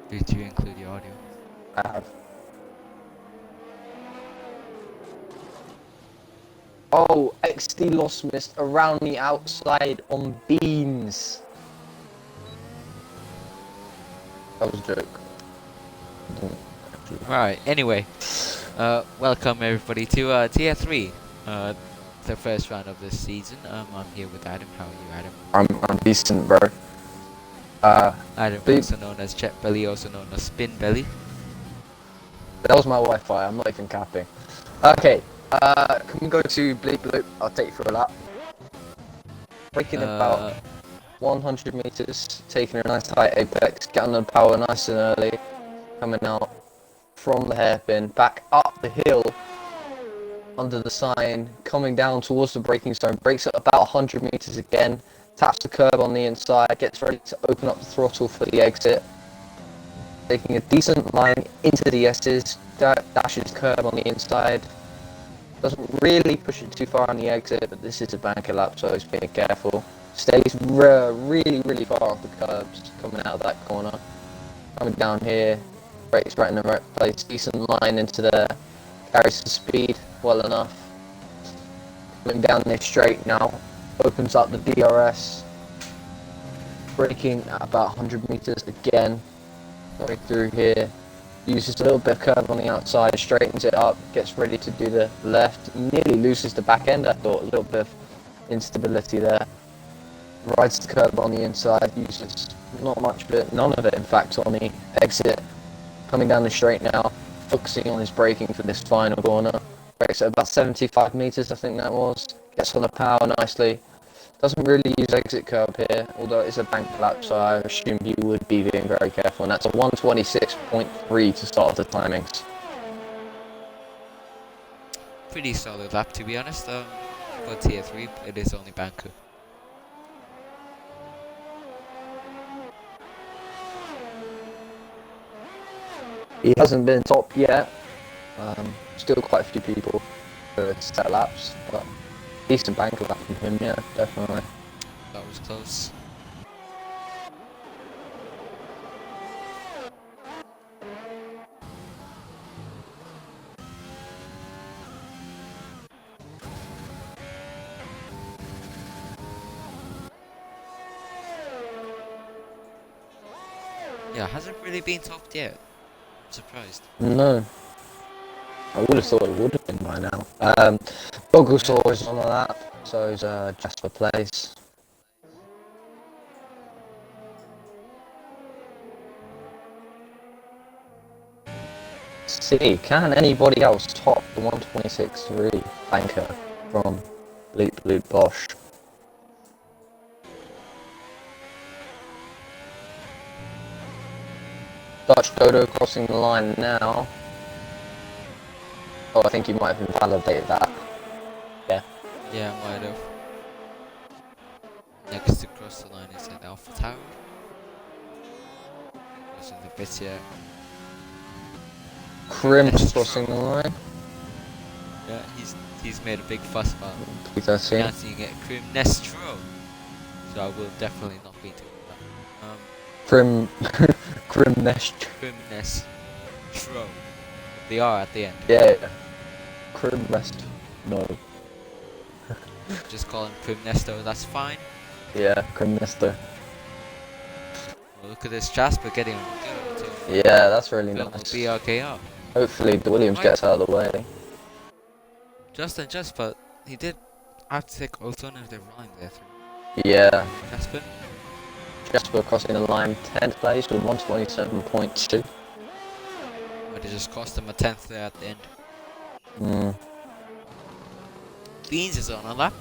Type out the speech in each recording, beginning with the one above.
Did you include the audio? I have. Oh, XD lost missed around the outside on beans. That was a joke. Right. Anyway, welcome everybody to Tier 3, the first round of this season. I'm here with Adam. How are you, Adam? I'm decent, bro. Adam, Bleep, also known as Jet Belly, also known as Spin Belly. that was my Wi-Fi. I'm not even capping. Okay. Can we go to Bleep Bloop? I'll take you for a lap. Breaking about Uh, 100 meters, taking a nice high apex, getting the power nice and early, coming out from the hairpin, back up the hill under the sign, coming down towards the braking zone, brakes at about 100 meters again, taps the curb on the inside, gets ready to open up the throttle for the exit, taking a decent line into the S's, dashes curb on the inside, doesn't really push it too far on the exit, but this is a banker lap, so he's being careful. Stays really far off the curbs coming out of that corner. Coming down here, brakes right in the right place, decent line into there, carries the speed well enough. Coming down this straight now, opens up the DRS, braking at about 100 meters again, going through here. Uses a little bit of curve on the outside, straightens it up, gets ready to do the left, nearly loses the back end. I thought a little bit of instability there. Rides the curb on the inside, uses not much, but none of it in fact on the exit. Coming down the straight now, focusing on his braking for this final corner. Brakes at about 75 meters, I think that was. Gets on the power nicely. Doesn't really use exit curb here, although it's a bank lap, so I assume he would be being very careful. And that's a 126.3 to start off the timings. pretty solid lap, to be honest. For Tier 3, it is only banker. He hasn't been top yet. Still quite a few people for set laps, but decent bank lap from him, yeah, definitely. That was close. Yeah, hasn't really been topped yet. I'm surprised. No, I would have thought it would have been by now. Bogglesaw is on the lap, so is Jasper Place. See, can anybody else top the 126.3 banker from Bleep Bloop Bosch? Dutch Dodo crossing the line now. Oh, I think he might have invalidated that. Yeah. Yeah, might have. Next to cross the line is an Alpha Tower. Crossing the bit here. Crim's crossing the line. Yeah, he's made a big fuss about P13. pronouncing it Crim Nestro. So I will definitely not be doing that. Crim, Crim Nest. Crim Nestro. The R at the end. Yeah. Crim Rest. No. Just call him Crim Nesto, that's fine. Yeah, Crim Nester. Well, look at this Jasper getting on the go to Yeah, that's really film nice. BRKR. Hopefully the Williams gets out of the way. Just, but he did have to take alternative line there through Yeah. Jasper. Jasper crossing the line 10th place with 127.2. But it just cost him a 10th there at the end. Mm. Beans is on a lap.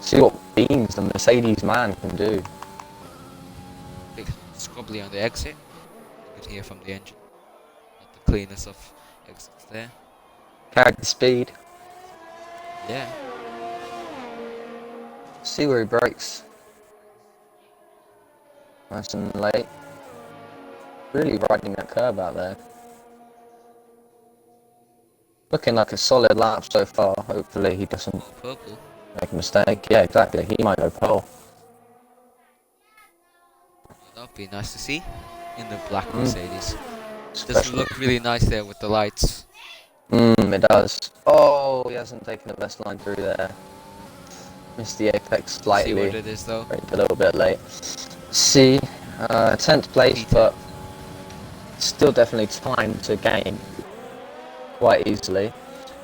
See what Beans, the Mercedes man, can do. Big scrubbly on the exit. You can hear from the engine. Not the cleanest of exits there. Carried the speed. Yeah. See where he brakes. Nice and late. Really riding that curve out there. Looking like a solid lap so far. Hopefully he doesn't Purple. make a mistake. Yeah, exactly. He might go pole. That'd be nice to see. in the black Mm, Mercedes. Does especially. look really nice there with the lights. It does. Oh, he hasn't taken the best line through there. Missed the apex We'll see what slightly. it is though. Braked a little bit late. C, 10th place, P10. but still definitely time to gain quite easily.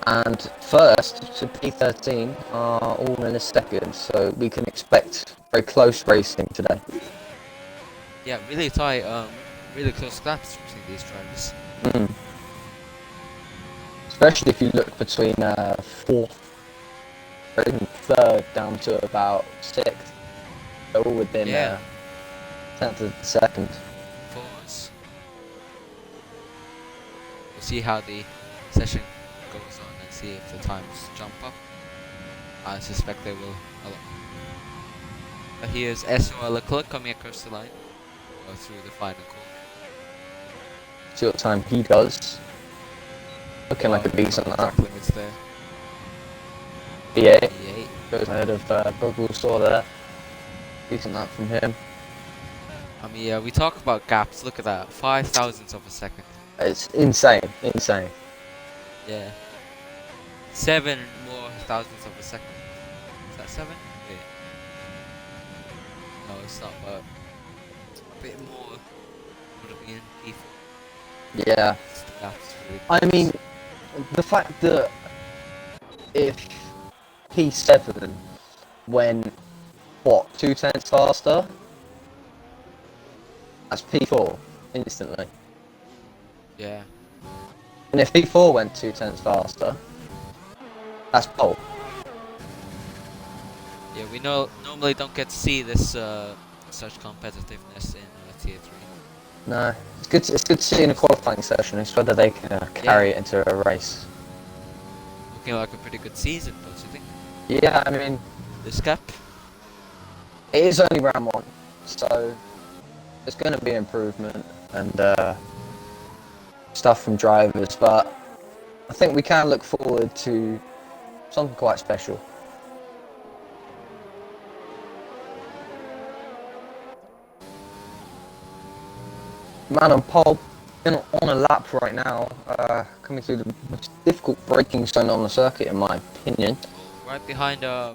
And first to P13 are all in a second, so we can expect very close racing today. Yeah, really tight. Really close gaps between these drivers. Mm. Especially if you look between fourth or even third down to about sixth. They're all within Yeah, 10th of the second. fours. We'll see how the session goes on and see if the times jump up. I suspect they will a lot. Here's S.O. Leclerc coming across the line through the final corner. See what time he does. Looking like a decent couple lap. track limits there. B8 E8. goes ahead of Bubble Saw there. Decent lap from him. I mean, yeah, we talk about gaps. Look at that, 5 thousandths of a second. It's insane, insane. Yeah, 7 more thousandths of a second. Is that 7? Wait. No, it's not. But a bit more would have been P4. Yeah. That's really I close. mean, the fact that if P7 went, what, 2 tenths faster, that's P4 instantly. Yeah. And if P4 went 2 tenths faster, that's pole. Yeah, we normally don't get to see this such competitiveness in tier 3. No, it's good to see in a qualifying session. It's whether they can carry it into a race. Looking like a pretty good season, don't you think? Yeah, I mean, This gap? it is only round 1, so there's going to be improvement and stuff from drivers, but I think we can look forward to something quite special. Man on pole, on a lap right now, coming through the most difficult braking zone on the circuit, in my opinion. Right behind the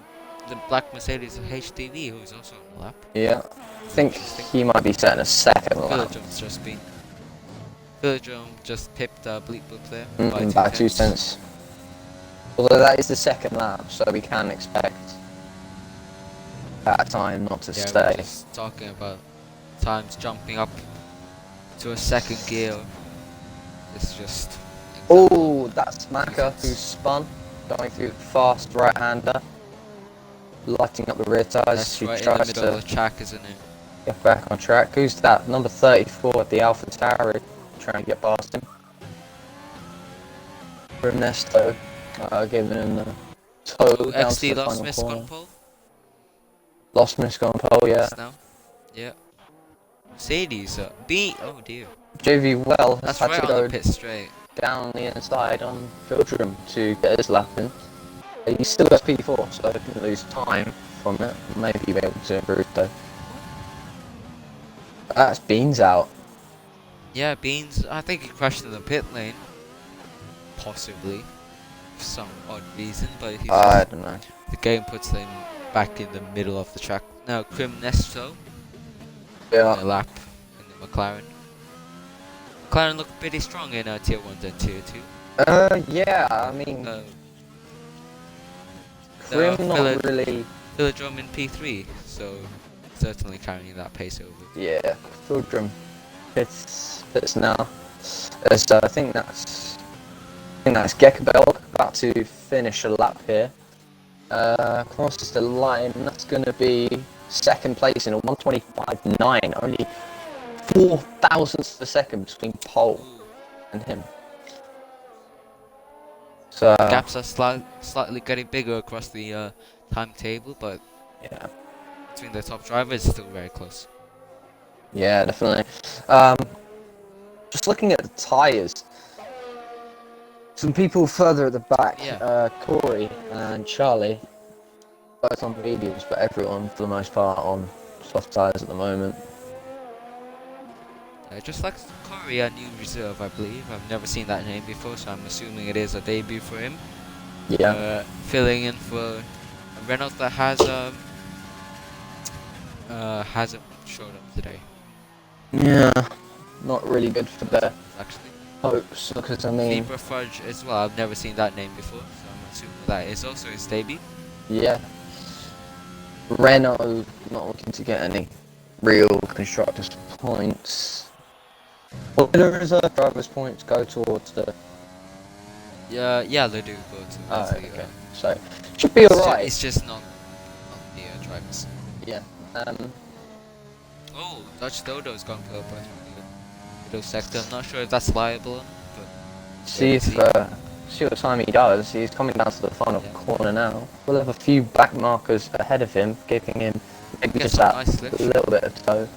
black Mercedes HDV, who's also on the lap. Yeah, I think he might be setting a second lap. Villagedrome just pipped Bleep Boop there By 2 cents. Although that is the second lap, so we can expect that time not to Yeah, stay. we're just talking about times jumping up to a second gear. It's just. Oh, that's Maka who spun, going through the fast right-hander, lighting up the rear tyres. That's right in the middle of the track, isn't it? Get back on track. Who's that? Number 34 at the Alpha Tower. Trying to get past him. Ernesto giving him the toe down to XD the lost final miss corner. on pole. Lost miss on pole, yeah. Now. Yeah. Mercedes B. Oh dear. JV well has That's had right to on go the pit straight. down the inside on Filtrum to get his lap in. He still has P4, so he didn't lose time from it. Maybe he'll be able to improve though. That's Beans out. Yeah, Beans. I think he crashed in the pit lane. Possibly. For some odd reason, but he's I don't know. the game puts him back in the middle of the track. Now, Crim Nesto in a Yeah. lap in the McLaren. McLaren looked pretty strong in tier 1 and tier 2. Yeah, I mean, Crim not really. Villagedrome in P3, so certainly carrying that pace over. Yeah, Filtrum fits now. As I think that's Gekabel about to finish a lap here. Crosses the line. That's going to be second place in a 125.9. Only 4 thousandths of a second between pole and him. So Gaps are slightly getting bigger across the timetable, but yeah, between the top drivers, it's still very close. yeah, definitely. Just looking at the tyres. Some people further at the back, Yeah. Corey and Charlie, both on mediums, but everyone for the most part on soft tyres at the moment. Just like Korea, new reserve, I believe. I've never seen that name before, so I'm assuming it is a debut for him. Yeah. Filling in for Reynolds that hasn't showed up today. Yeah. Not really good for That's their actually. hopes, because I mean, Zebra Fudge as well. I've never seen that name before, so I'm assuming that is also his debut. yeah. Renault not looking to get any real constructors points. Well, the reserve drivers points go towards the. Yeah, they do go Oh, towards the. okay. So should be alright. It's just not the drivers. Yeah. Oh, Dutch Dodo's gone purple through the middle sector. I'm not sure if that's liable or not, but See let's if see. see what time he does. He's coming down to the final Yeah. corner now. We'll have a few back markers ahead of him, giving him maybe Get just some that nice slip. little bit of toe.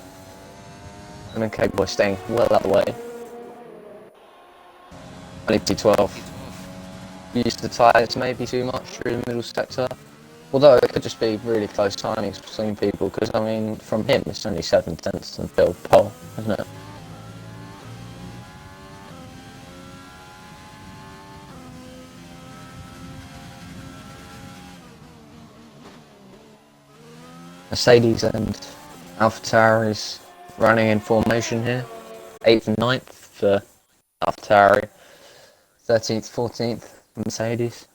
And then K-Boy staying well out of the way. Only P12. P12. Used the tyres maybe too much through the middle sector. Although it could just be really close timings between people, because I mean, from him it's only 7 tenths until pole, isn't it? Mercedes and AlphaTauri's running in formation here. 8th and 9th for AlphaTauri. 13th, 14th for Mercedes.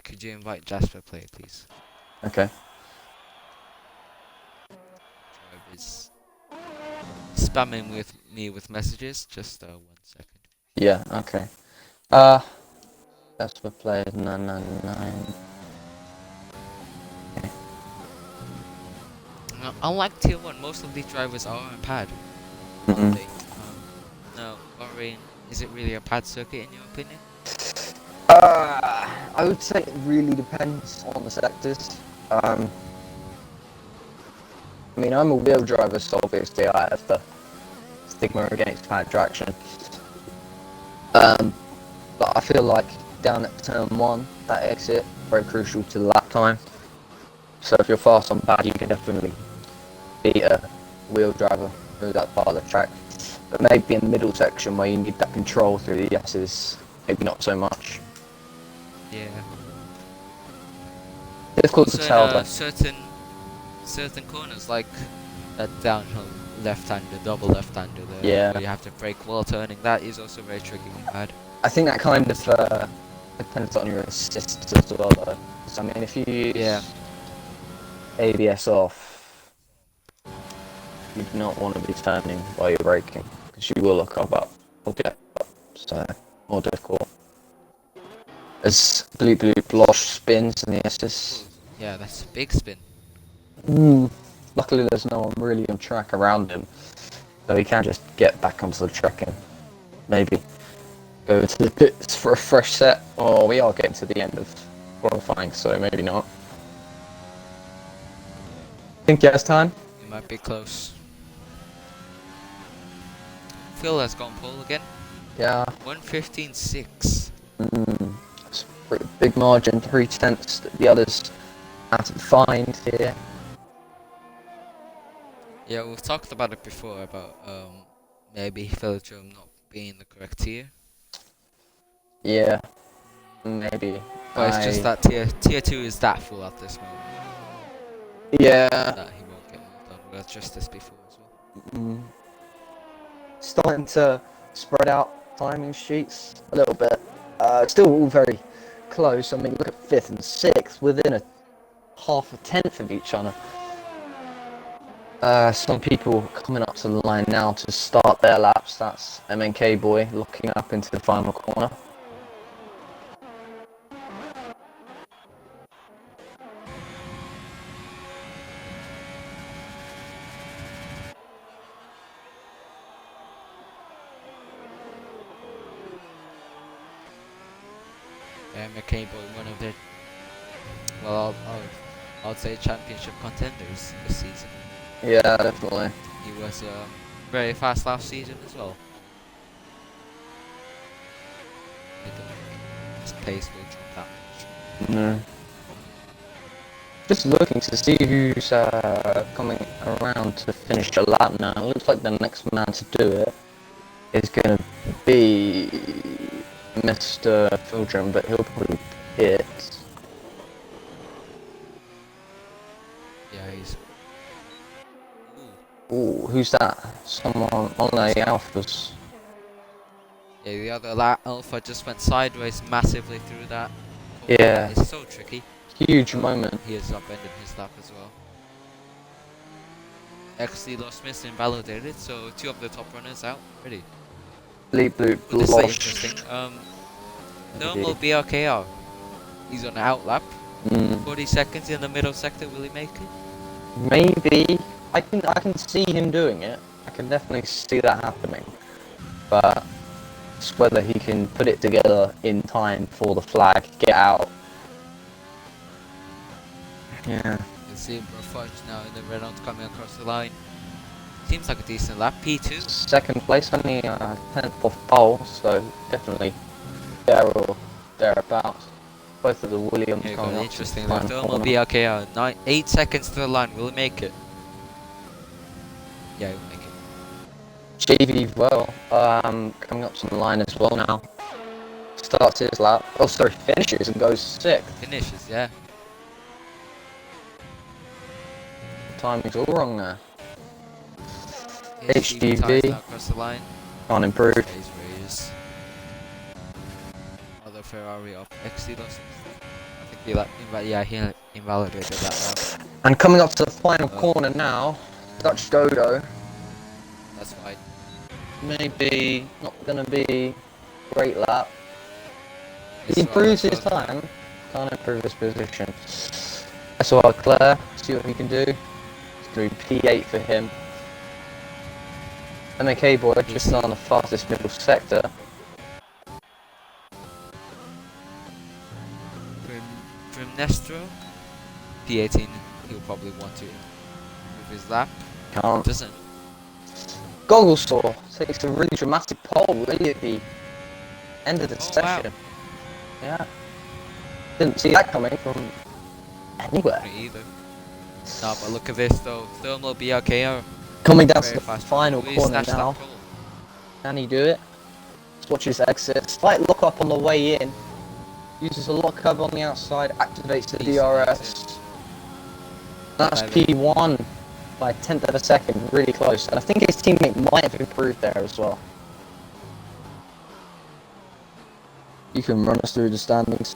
Could you invite Jasper play, please? Okay. Drivers spamming with me with messages. Just 1 second. Yeah, okay. That's for players 999. Okay. Unlike Tier 1, most of these drivers are on pad. Mm-hmm. No, Bahrain, is it really a pad circuit in your opinion? I would say it really depends on the sectors. I mean, I'm a wheel driver, so obviously I have the stigma against pad traction. But I feel like down at turn 1, that exit, very crucial to the lap time. So if you're fast on pad, you can definitely beat a wheel driver through that part of the track. But maybe in the middle section where you need that control through the S's, maybe not so much. Yeah. Difficult Also to tell in though. certain corners, like that downhill left-hander, double left-hander there, Yeah. where you have to brake while turning, that is also very tricky on pad. I think that kind of depends on your assists as well though. So, I mean, if you use ABS off, you do not want to be turning while you're braking, because you will look up or get up, so more difficult. As Blue Blosh spins in the S's. Yeah, that's a big spin. Luckily there's no one really on track around him, so he can just get back onto the track and maybe go to the pits for a fresh set. Or we are getting to the end of qualifying, so maybe not. Think he has time? You might be close. Phil has gone pole again. Yeah. 1:15.6. That's a pretty big margin, 3 tenths that the others have to find here. Yeah, we've talked about it before about maybe Belgium not being the correct tier. Yeah, maybe. But it's just that tier 2 is that full at this moment. Yeah. That he won't get moved on. We had just this before as well. Starting to spread out timing sheets a little bit. Still all very close. I mean, look at 5th and 6th within a half a tenth of each other. Some people coming up to the line now to start their laps. That's MNK Boy looking up into the final corner. McCable, one of the, well, I'll say championship contenders this season. Yeah, definitely. He was very fast last season as well. I don't think his pace will drop that much. No. Just looking to see who's coming around to finish a lap now. It looks like the next man to do it is going to be Mr. Fildrum, but he'll probably pit. Yeah, he's. Ooh, who's that? Someone on the Alphas. Yeah, the other Alpha just went sideways massively through that. Yeah. It's so tricky. Huge moment. He has upended his lap as well. XC lost miss invalidated, so 2 of the top runners out. Ready. Bleep bloop Oh, this is blosh. interesting. Normal BRKR. He's on the out lap. 40 seconds in the middle sector. Will he make it? Maybe. I can see him doing it. I can definitely see that happening. But it's whether he can put it together in time for the flag, get out. Yeah. You see Fudge now in the Renault coming across the line. Seems like a decent lap. P2. Second place, only 10th off pole, so definitely there or thereabouts. Both of the Williams Here you coming go. up. Interesting. Thermal BRKR. 8 seconds to the line. Will he make it? Yeah, he'll make it. JV well, coming up to the line as well now. Starts his lap. Oh, sorry, finishes and goes 6th. Finishes, yeah. Timing's all wrong there. HDV HDV. across the line. Can't improve. Raise. Another Ferrari up. XC lost. I think he invalidated that lap. And coming up to the final corner now, Dutch Dodo. That's fine. Maybe not gonna be great lap. Yes, He improves his time, can't improve his position. SOR Claire, see what he can do. It's going to be P8 for him. MK boy just on the fastest middle sector. Grimnestro, P18, he'll probably want to move his lap. Can't. Doesn't. Gogglesaw takes a really dramatic pole really at the end of the session. Wow. Yeah. Didn't see that coming from anywhere. Me either. No, but look at this though. Thermal BRKR. Coming down to Very the fast. final Will he corner snatch that now. pole? Can he do it? Let's watch his exit. Slight look up on the way in. Uses a lock cover on the outside, activates the DRS. That's P1 by a 10th of a second, really close. And I think his teammate might have improved there as well. You can run us through the standings.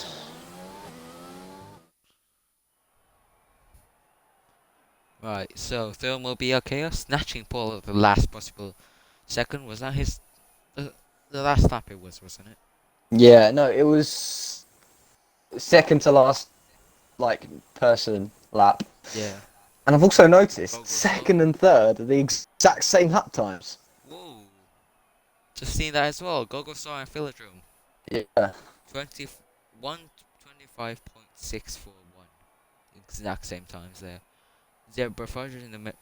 Right, so Thermal BRKR snatching pole at the last possible second. Was that his... the last lap it was, wasn't it? Yeah, no, it was second to last, like, person lap. Yeah. And I've also noticed second and third are the exact same lap times. Whoa. Just seen that as well. Gogosar and Philodrome. Yeah. 125.641. Exact same times there. Zebra Fudge in the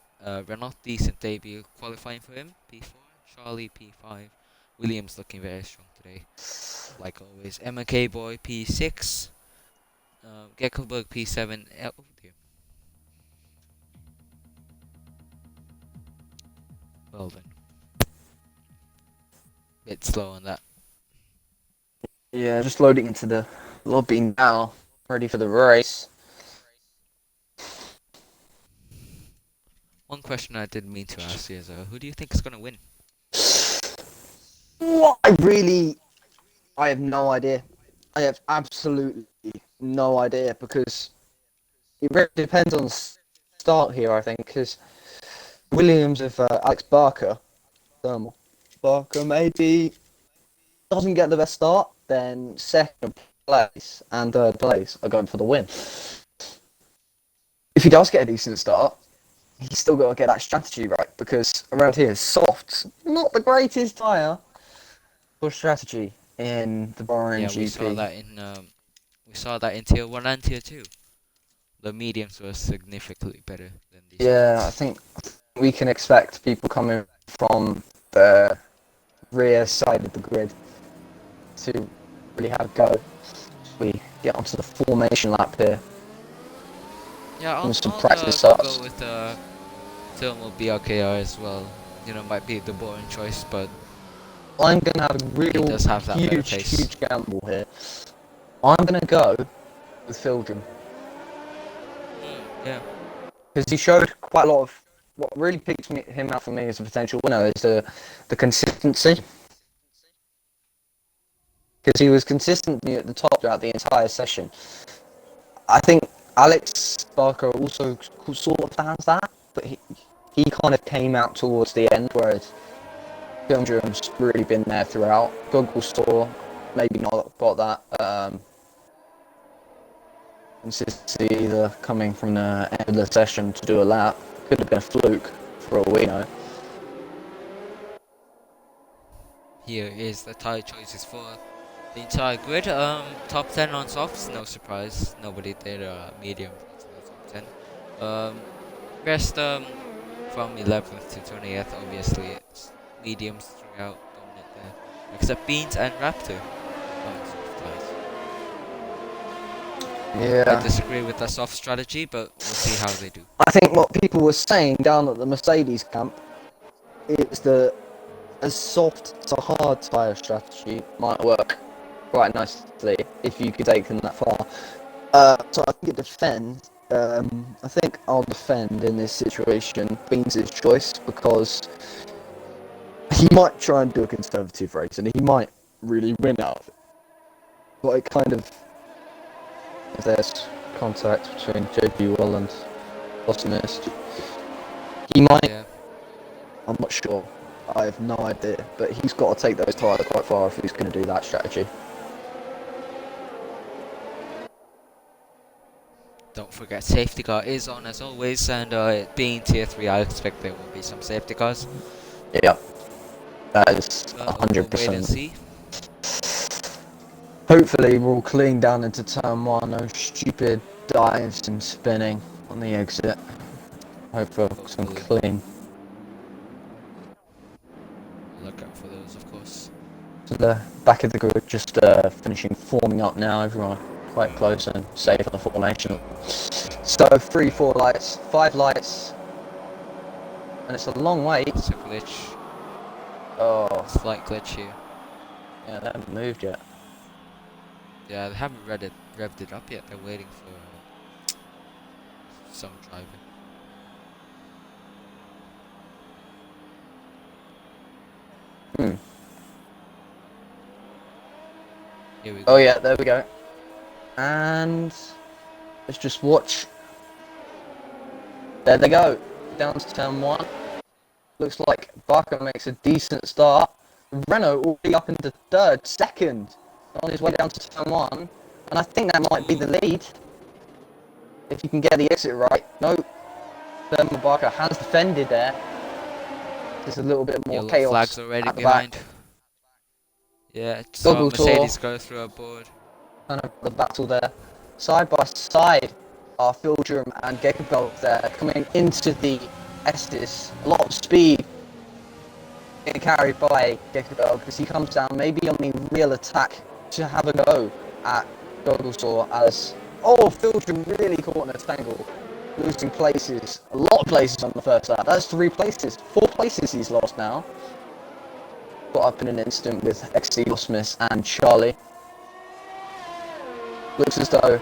Renault, decent debut. Qualifying for him. P4. Charlie P5. Williams looking very strong today. Like always. MK Boy P6. Geckelberg P7. Oh dear. Well done. Bit slow on that. Yeah, just loading into the lobby now, ready for the race. One question I didn't mean to ask you is, who do you think is going to win? What? I have no idea. I have absolutely no idea because it really depends on the start here, I think, because Williams of Alex Barker, Thermal. Barker maybe doesn't get the best start, then second place and third place are going for the win. If he does get a decent start, he's still got to get that strategy right, because around here, soft's not the greatest tyre for strategy in the Bahrain GP. We saw that in tier 1 and tier 2. The mediums were significantly better than these. Yeah, I think we can expect people coming from the rear side of the grid to really have a go. We get onto the formation lap here. Yeah, and some I'll practice go starts. with thermal BRKR as well. You know, might be the boring choice, but I'm gonna have a he real does have that better pace. huge gamble here. I'm gonna go with Fildrum Yeah. because he showed quite a lot of what really picked him out for me as a potential winner is the consistency. Because he was consistently at the top throughout the entire session. I think Alex Barker also sort of has that, but he kind of came out towards the end, whereas Gundram's really been there throughout. Google saw maybe not got that consistency either coming from the end of the session to do a lap. Could have been a fluke for all we know. Here is the tire choices for the entire grid. Top 10 on softs, no surprise. Nobody did medium into the top 10. Rest from 11th to 20th, obviously it's mediums throughout, dominant there. Except Beans and Raptor on soft tires. I Yeah. disagree with the soft strategy, but we'll see how they do. I think what people were saying down at the Mercedes camp is that a soft to hard tyre strategy might work quite nicely if you could take them that far. So I think it defends. I think I'll defend in this situation Beans' choice because he might try and do a conservative race and he might really win out of it. But it kind of, if there's contact between JP Will and Optimist, he might. Yeah. I'm not sure. I have no idea, but he's got to take those tyres quite far if he's going to do that strategy. Don't forget, safety car is on as always, and being tier 3, I expect there will be some safety cars. Yeah, that is We'll wait and 100%. see. Hopefully we'll clean down into turn 1, no stupid dives and spinning on the exit. Hope for some clean. Look out for those, of course. So the back of the grid just finishing forming up now, everyone quite close and safe on the formation. So 3, 4 lights, 5 lights, and it's a long wait. It's a glitch. Oh, Slight glitch here. yeah, they haven't moved yet. Yeah, they haven't revved it up yet. They're waiting for some driver. Here we go. Oh yeah, there we go. And let's just watch. There they go, down to turn 1. Looks like Barker makes a decent start. Renault already up into third, second, on his way down to turn 1. And I think that might be the lead. If you can get the exit right. No, Thermal Barker has defended there. There's a little bit more Yellow chaos flags already at the behind. back. Yeah, saw Goggle Mercedes tour. go through a board. Kind of the battle there. Side by side are Fildrum and Gekabelt there coming into the Estes. A lot of speed being carried by Gekabelt because he comes down maybe on the real attack to have a go at Gogglesaw as Fildrum really caught in a tangle, losing places, a lot of places on the first lap. That's 3 places, 4 places he's lost now. Got up in an instant with XC Smith and Charlie. Looks as though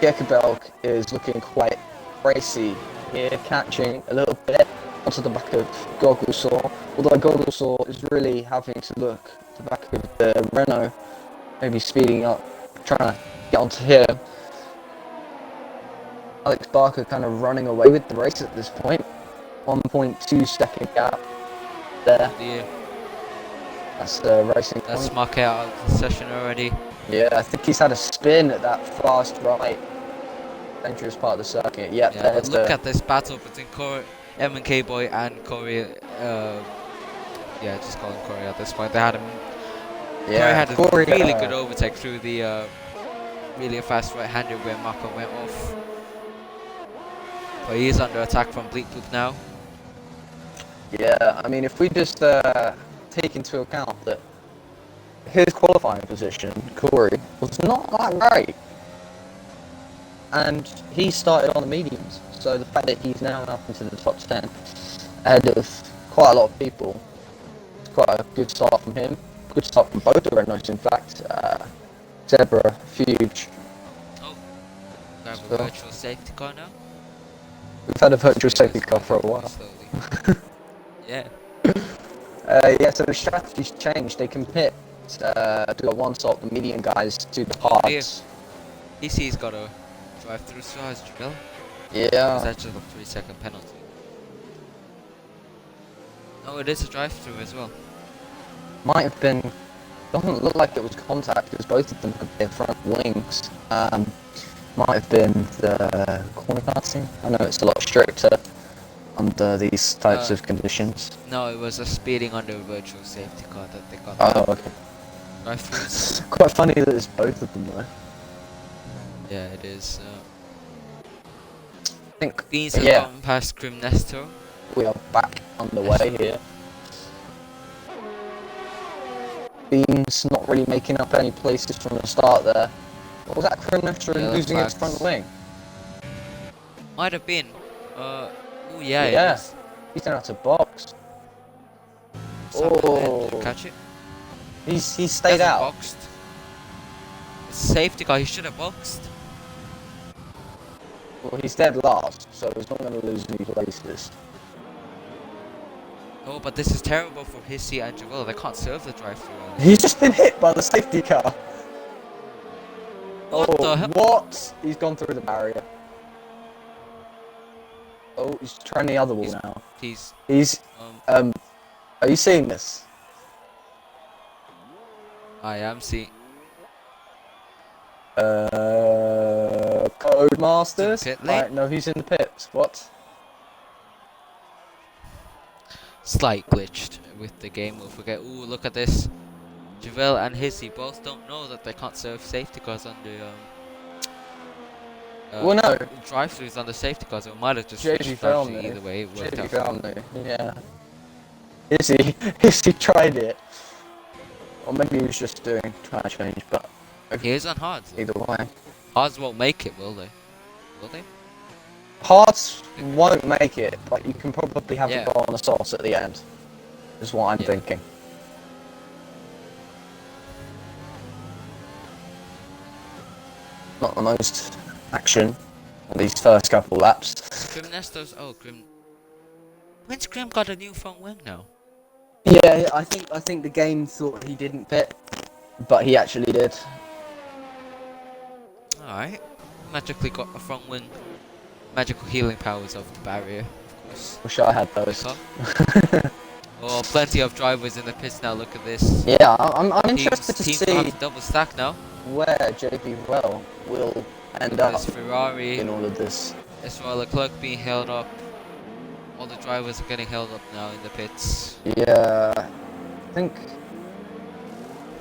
Gekabelk is looking quite racy here, catching a little bit onto the back of Gogglesaw. Although Gogglesaw is really having to look at the back of the Renault, maybe speeding up, trying to get onto him. Alex Barker kind of running away with the race at this point. 1.2 second gap there. Yeah. That's the racing point. That's Mark out of the session already. Yeah, I think he's had a spin at that fast right. Dangerous part of the circuit. Yep, Yeah, but look at this battle between M&K Boy and Corey. Yeah, just call him Corey at this point. They had him. Yeah, Corey had a really good overtake through the really fast right-hander where Marco went off. But he is under attack from Bleakpoop now. Yeah, I mean, if we just take into account that his qualifying position, Corey, was not that great. and he started on the mediums. So the fact that he's now up into the top 10 ahead of quite a lot of people, it's quite a good start from him. Good start from both the Renaults, in fact. Zebra, huge. Oh, we have a So, virtual safety car now. we've had a virtual Slowly, safety car for a slowly, while. slowly. Yeah. Yeah, so the strategy's changed. They can pit to the one stop, the medium guys to the Oh dear. hards. EC's got a drive-through size, Jamil. Was Yeah, that just a 3-second penalty? No, it is a drive-through as well. might have been. Doesn't look like it was contact because both of them have their front wings. Might have been the corner passing. I know it's a lot stricter under these types of conditions. No, it was a speeding under a virtual safety car that they got. Oh, okay. Drive-throughs. It's quite funny that it's both of them though. Yeah, it is. I think. Beans has Yeah, gotten past Grim Nestor. we are back underway here. Beans not really making up any places from the start there. What was that? Crimester Yeah, losing its flags. front wing? Might have been. Oh yeah, it Yeah. is. He's down to box. Something there. Did you Oh, catch it? he's He stayed hasn't out. boxed. It's a safety car, he should have boxed. Well, he's dead last, so he's not going to lose any places. Oh, but this is terrible for Hissy and Javel. They can't serve the drive-through. He's just been hit by the safety car. What the hell? What? He's gone through the barrier. Oh, he's trying the other wall now. He's He's are you seeing this? I am seeing Codemasters? Pit lane? Right, no, he's in the pits. What? slight glitched with the game. We'll forget. Ooh, look at this. Javel and Hissy both don't know that they can't serve safety cars under Well, no. drive-throughs on the safety cars. It might have just JV switched found strategy me. either way. It worked JV out. found me. Yeah. Is he? Is he tried it? Or maybe he was just trying to change, but He is on hards. either way. Hards won't make it, will they? Will they? Hearts won't make it, but you can probably have Yeah. a goal on the sauce at the end. Is what I'm Yeah. thinking. Not the most action on these first couple laps. Grim Nestor's. Oh, Grim. When's Grim got a new front wing now? Yeah, I think the game thought he didn't pit, but he actually did. Alright. Magically got a front wing. Magical healing powers of the barrier, of course. Wish I had those. Oh, plenty of drivers in the pits now. Look at this. Yeah, I'm interested to Teams see have to double stack now. where JP Well will end up There's Ferrari, in all of this. Israel Leclerc being held up. All the drivers are getting held up now in the pits. Yeah, I think.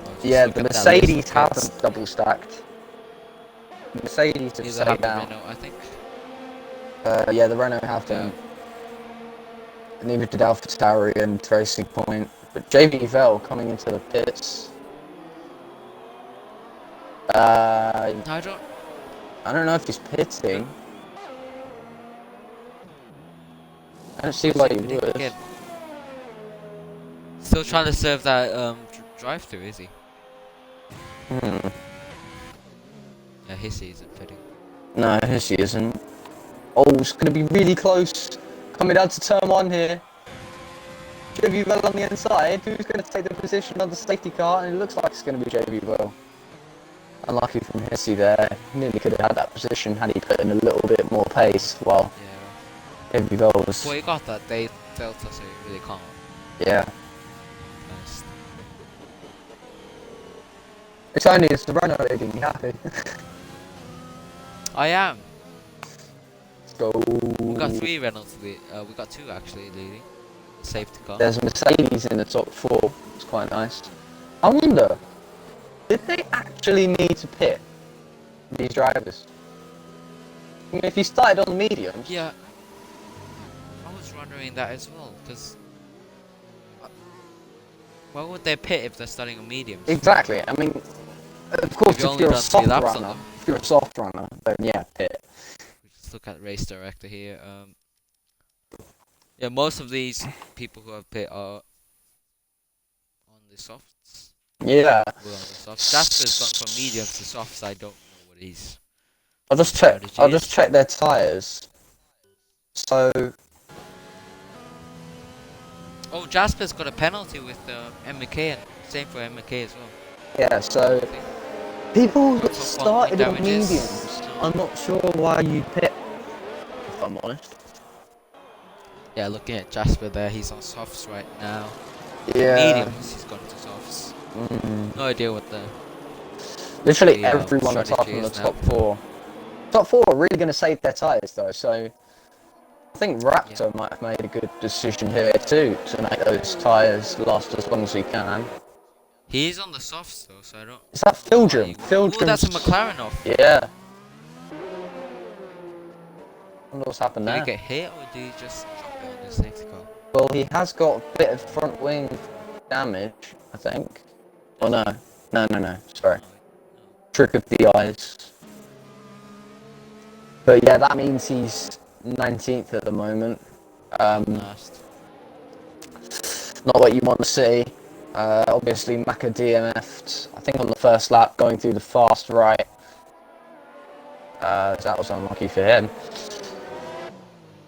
Oh, just Yeah, look the at that list of Mercedes pits. haven't double stacked. The Mercedes have Neither stayed have the down. Renault, I think. Yeah, the Renault haven't. Neither did AlphaTauri and Racing Point. But JV Vel coming into the pits. I don't. I don't know if he's pitting. I don't see why he would. Again. Still trying to serve that drive-through, is he? Yeah, Hissy isn't fitting. No, he isn't. Oh, it's going to be really close. Coming down to turn one here. JV Vel on the inside. Who's going to take the position on the safety car? And it looks like it's going to be JV Vel. Unlucky from Hissy there. Nearly could have had that position had he put in a little bit more pace. Well, Yeah. JV Vel was. Well, you got that. They delta, so you really can't. Yeah. Nice. It's only it's the Renault making me happy. I am. Let's go. We got 3 Reynolds. We got 2 actually leading. Safety car. There's a Mercedes in the top 4. It's quite nice. I wonder, did they actually need to pit these drivers? I mean, if you started on the mediums, Yeah. I was wondering that as well, because why would they pit if they're starting on mediums? exactly. I mean, of course, You've if only you're a done 3 soft laps on runner, them. If you're a soft runner, then yeah, pit. We just look at race director here. Yeah, most of these people who have pit are on the softs. Yeah. Well, on the softs. Jasper's gone from mediums to softs. I don't know what his I'll just check. strategy I'll just is. check their tires. So Oh, Jasper's got a penalty with McKay, and same for McKay as well. yeah, so people For that front wing started on damages. mediums, I'm not sure why you pit. If I'm honest. Yeah, looking at Jasper there, he's on softs right now. Yeah. Mediums, he's gone to softs. No idea what the Literally everyone apart strategy from the is now. top four. Top four are really going to save their tyres though, so I think Raptor might have made a good decision here too to make those tyres last as long as he can. He's on the softs though, so I don't. Is that Fildrum? Oh, that's a McLaren off. Yeah. I wonder what's happened Did he there. get hit or did he just drop it on the safety car? Well, he has got a bit of front wing damage, I think. Oh no. No, sorry. Trick of the eyes. But yeah, that means he's 19th at the moment. Last. Not what you want to see. Obviously, Maka DMF'd, I think on the first lap, going through the fast right. That was unlucky for him.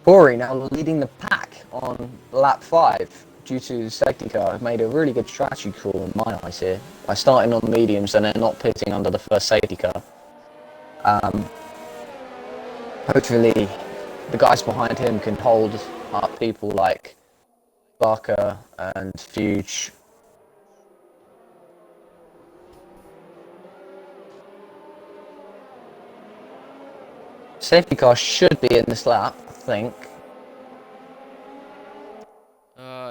Corey now leading the pack on lap 5 due to the safety car. Made a really good strategy call in my eyes here by starting on mediums and then not pitting under the first safety car. Hopefully, the guys behind him can hold up people like Barker and Fuge. Safety car should be in this lap, I think.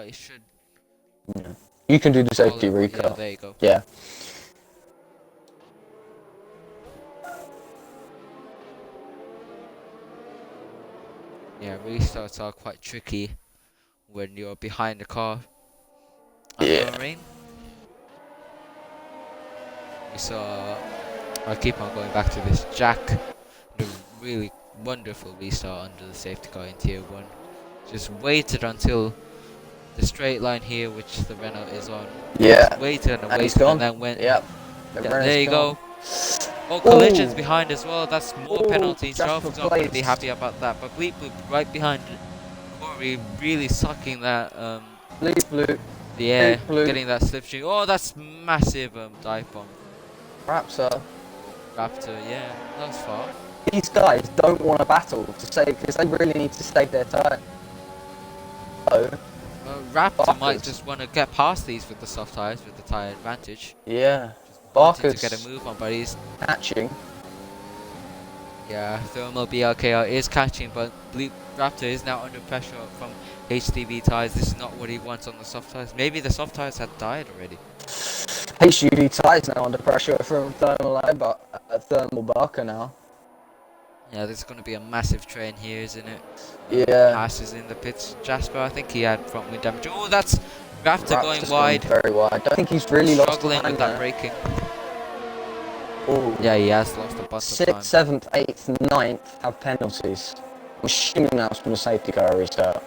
It should. Yeah. You can do the safety recall. Yeah, there you go. Yeah. Yeah, restarts are quite tricky when you're behind the car. Yeah. Bahrain. We saw. I keep on going back to this. Jack, the really wonderful restart under the safety car in Tier 1. Just waited until the straight line here, which the Renault is on. Yeah. Just waited and And he's waited gone. and then went. Yep. Yeah, there you gone. go. Oh, collisions Ooh. behind as well. That's more Ooh, penalties. just Charles not going to be replaced. happy about that. But Bleep Bloop right behind it. Corey really sucking that. Blue. Yeah, Blue. getting that slipstream. Oh, that's massive dive bomb. Raptor. Raptor, yeah, that was far. These guys don't want to battle to save because they really need to save their time. So, Raptor Barker's. might just want to get past these with the soft tires, with the tire advantage. yeah. Wanted Barker's to get a move on, but he's... catching. Yeah, Thermal BLKR is catching, but Bleep Raptor is now under pressure from HDV tires. This is not what he wants on the soft tires. Maybe the soft tires had died already. HUV ties now under pressure from Thermal Barker now. Yeah, there's going to be a massive train here, isn't it? Yeah. Haas is in the pits. Jasper, I think he had front wing damage. Oh, that's Raptor going Raptor's wide. Very wide. I don't think he's really lost Struggling time with that there. braking. Ooh. Yeah, he has lost a bunch of time. 6th, 7th, 8th, 9th have penalties. I'm assuming that's from the safety car restart.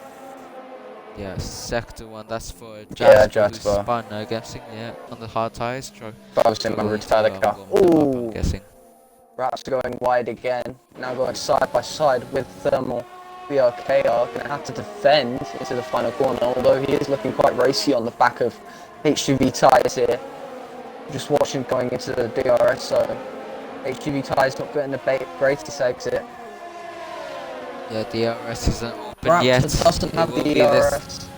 Yeah, sector 1, that's for Jasper, Yeah, who Jasper. spun, I'm guessing, yeah, on the hard tyres. But I was in my retarder car. I'm guessing. Raptor going wide again. Now going side by side with Thermal. BRKR going to have to defend into the final corner, although he is looking quite racy on the back of HGV tyres here. Just watching going into the DRS, so HGV tyres not getting the greatest exit. Yeah, DRS isn't open Raptor yet. doesn't It have will the be this DRS.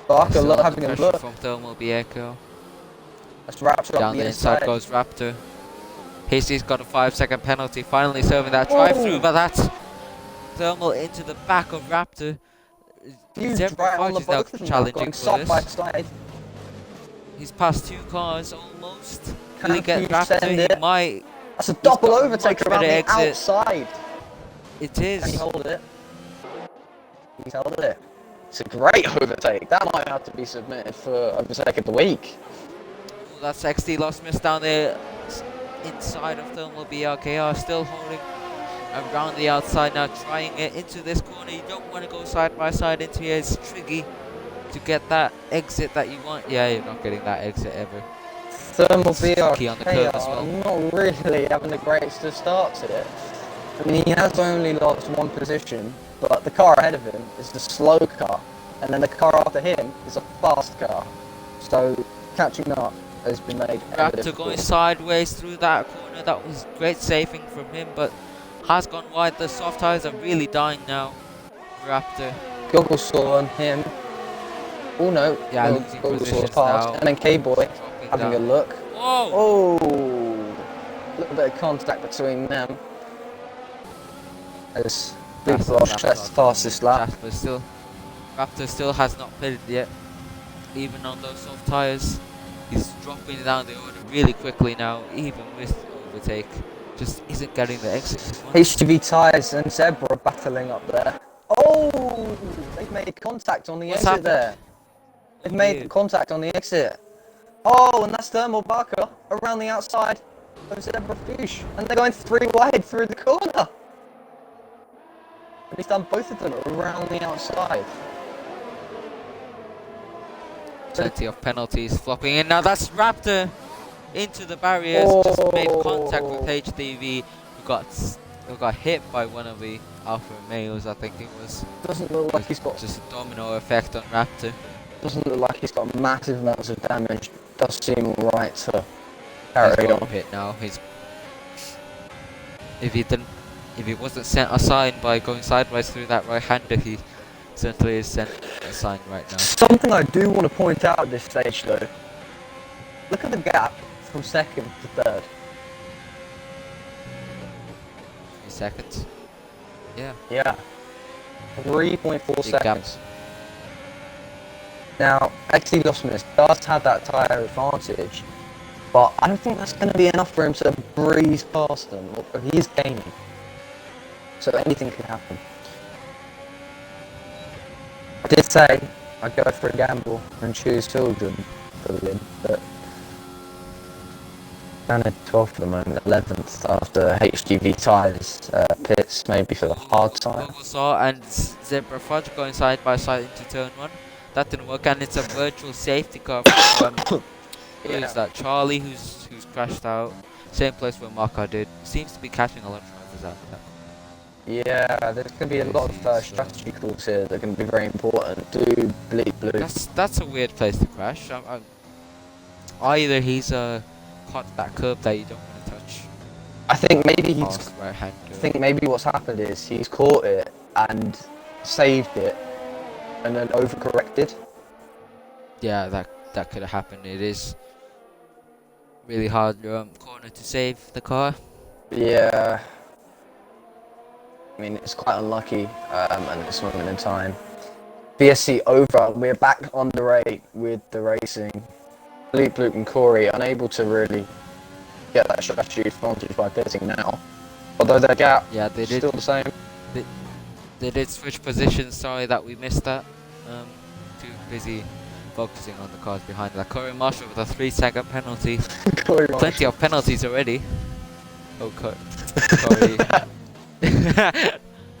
Barker still under having a pressure look. from Thermal BLKR. That's Raptor Down on the the inside inside. goes Raptor. Hasty's got a 5-second penalty, finally serving that drive-through, but that's Thermal into the back of Raptor. Huge Zebra right on the Fudge is now both of them, challenging going for side by this. side. He's passed 2 cars almost. Can Will he get you Raptor? send He it? might. That's a double got a overtake much around better the exit. outside. It Can he is. hold it? He's held it. It's a great overtake. That might have to be submitted for overtake of the week. that's XD lost miss down there inside of Thermal BRKR, still holding around the outside now, trying it into this corner. You don't want to go side by side into here. It's tricky to get that exit that you want. Yeah, you're not getting that exit ever. Thermal It's tricky on the curve as well. not really having the greatest of starts here. I mean, he has only lost one position, but the car ahead of him is the slow car, and then the car after him is a fast car. So catching up has been made Raptor going sideways through that corner. That was great saving from him, but has gone wide. The soft tires are really dying now. Raptor. Goggle saw on him. Oh no, Yeah, losing positions past. now. And then K-Boy having down. a look. Whoa! Oh, a little bit of contact between them. As Big Boss, that's the fastest lap. Raptor still has not pitted yet, even on those soft tyres. He's dropping down the order really quickly now, even with the overtake. Just isn't getting the exit. HGV tyres and Zebra are battling up there. Oh, they've made contact on the exit there. They've made contact on the exit. Oh, and that's Thermal Barker around the outside of Zebra Fuchs. And they're going 3 wide through the corner. And he's done both of them around the outside. Plenty of penalties flopping in. Now that's Raptor into the barriers. Just made contact with HDV. Who got hit by one of the Alfa Romeos, I think it was. Doesn't look like he's got just a domino effect on Raptor. Doesn't look like he's got massive amounts of damage. Does seem alright to carry on. Hit now. If he wasn't sent a sign by going sideways through that right-hander, he certainly is sent a sign right now. Something I do want to point out at this stage though. Look at the gap from second to third. 3 seconds. Yeah. Yeah. 3.4 seconds. Gap. Now, XD Losmus does have that tyre advantage, but I don't think that's going to be enough for him to breeze past them. He is gaining. So anything can happen. I did say I'd go for a gamble and choose children for the win, but down at 12th at the moment, 11th after HGV tyres pits, maybe for the hard time. Saw and Zebra Fudge going side by side into turn 1. That didn't work, and it's a virtual safety car from who's that? Charlie, who's crashed out. Same place where Marco did. Seems to be catching a lot of drivers out there. Yeah, there's going to be a lot of strategy calls here that are going to be very important. Do bleep blue. That's a weird place to crash. Either he's caught that curb that you don't want to touch. I think maybe right-hander. I think maybe what's happened is he's caught it and saved it, and then overcorrected. Yeah, that could have happened. It is really hard corner to save the car. Yeah. I mean, it's quite unlucky at this moment in time. BSC over. We're back on the rate with the racing. Bleep Bloop and Corey unable to really get that strategy advantage by pitting now. Although their gap is still the same. They did switch positions. Sorry that we missed that. Too busy focusing on the cars behind that. Corey Marshall with a 3-second penalty. Plenty of penalties already. Oh, Corey.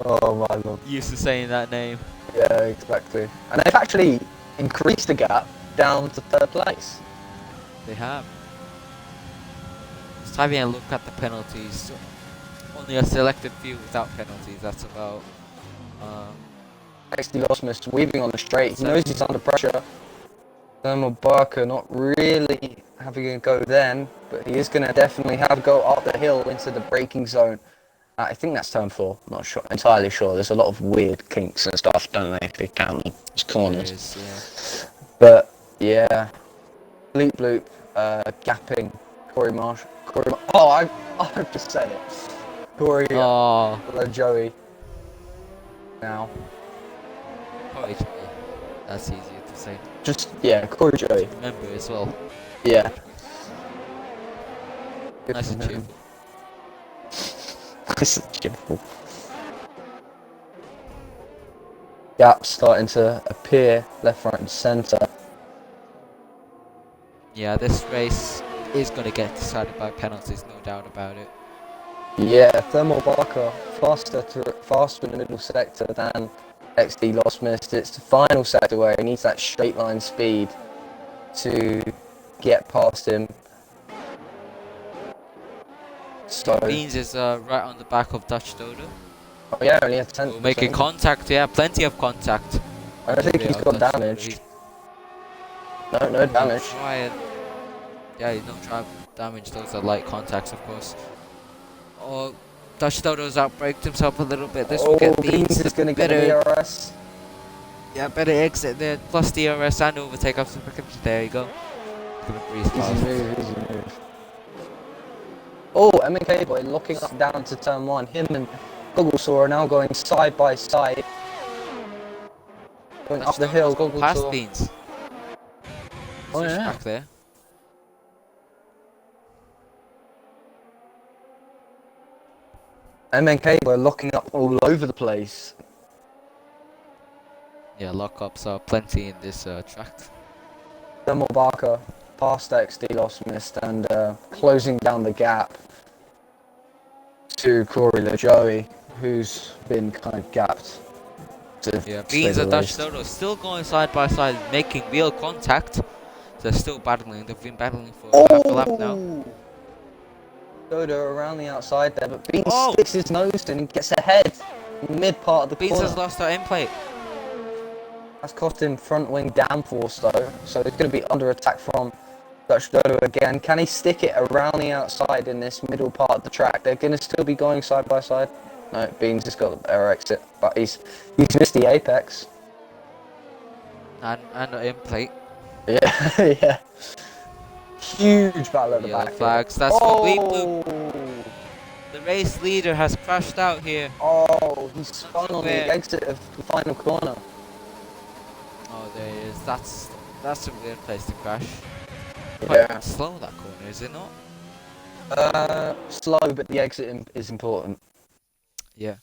Oh my lord. Used to saying that name. Yeah, exactly. And they've actually increased the gap down to 3rd place. They have. Just having a look at the penalties. Only a selected few without penalties. That's about. XD Losmus weaving on the straight. He knows he's under pressure. Thermal Barker not really having a go then, but he is going to definitely have a go up the hill into the braking zone. I think that's turn 4. I'm not sure, entirely sure. There's a lot of weird kinks and stuff, don't they? If you count them as corners. Yeah. But yeah, Bleep Bloop, gapping Corey Marsh. Oh, I've just said it. Corey. Joey. Now. Corey Joey. That's easier to say. Corey Joey. Remember as well. Yeah. Nice and cheerful. Nice and cheerful. Gaps starting to appear left, right, and centre. Yeah, this race is going to get decided by penalties, no doubt about it. Yeah, Thermal Barker faster in the middle sector than XD Lost Mist. It's the final sector where he needs that straight line speed to get past him. So, Beans is right on the back of Dutch Dodo. oh yeah, only a 10th. Oh, making contact, yeah, plenty of contact. I don't think he's got damage. No damage. Yeah, no damage. Those are light contacts, of course. Oh, Dutch Dodo's outbraked himself a little bit. This will get Beans. Is going to get the DRS. Yeah, better exit there. Plus DRS and overtake up to there you go. Gonna breeze past. Easy move. Oh, MK boy looking up down to turn 1. Him and Gogglesaw are now going side by side. Going up the hill, Gogglesaw. Past Beans. Oh yeah. Back there. MNK were locking up all over the place. Yeah, lockups are plenty in this track. Thermal Barker past XD Lost Mist and closing down the gap to Corey LaJoey, who's been kind of gapped. Yeah, Beans and Dutch Dodo still going side by side, making real contact. They're still battling. They've been battling for half a lap now. Dodo around the outside there, but Beans sticks his nose in and gets ahead in mid part of the corner. Beans has lost our end plate. That's cost him front wing downforce though, so it's going to be under attack from Dutch Dodo again. Can he stick it around the outside in this middle part of the track? They're going to still be going side by side. No, Beans has got the better exit, but he's missed the apex. And the end plate. Yeah, yeah. Huge battle at the back. Flags. That's what we blew. The race leader has crashed out here. Oh, he's spun on the exit of the final corner. Oh, there he is. That's a weird place to crash. Yeah. Quite slow that corner, is it not? Slow, but the exit is important. Yeah.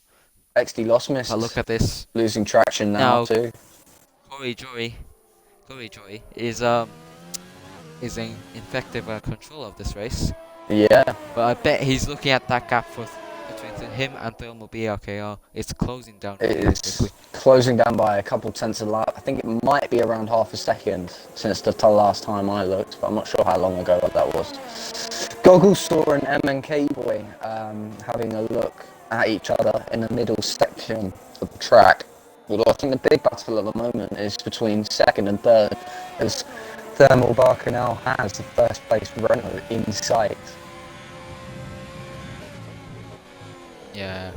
XD Lost Mist. Look at this. Losing traction now too. Corey Joy is in effective control of this race. Yeah. But I bet he's looking at that gap between him and Thermal BRKR. It's closing down. It is closing down by a couple tenths of a lap. I think it might be around half a second since the last time I looked, but I'm not sure how long ago that was. Gogglesaw and MNK boy having a look at each other in the middle section of the track. Although I think the big battle at the moment is between second and third, as Thermal Barker now has the first place Renault in sight. Yeah.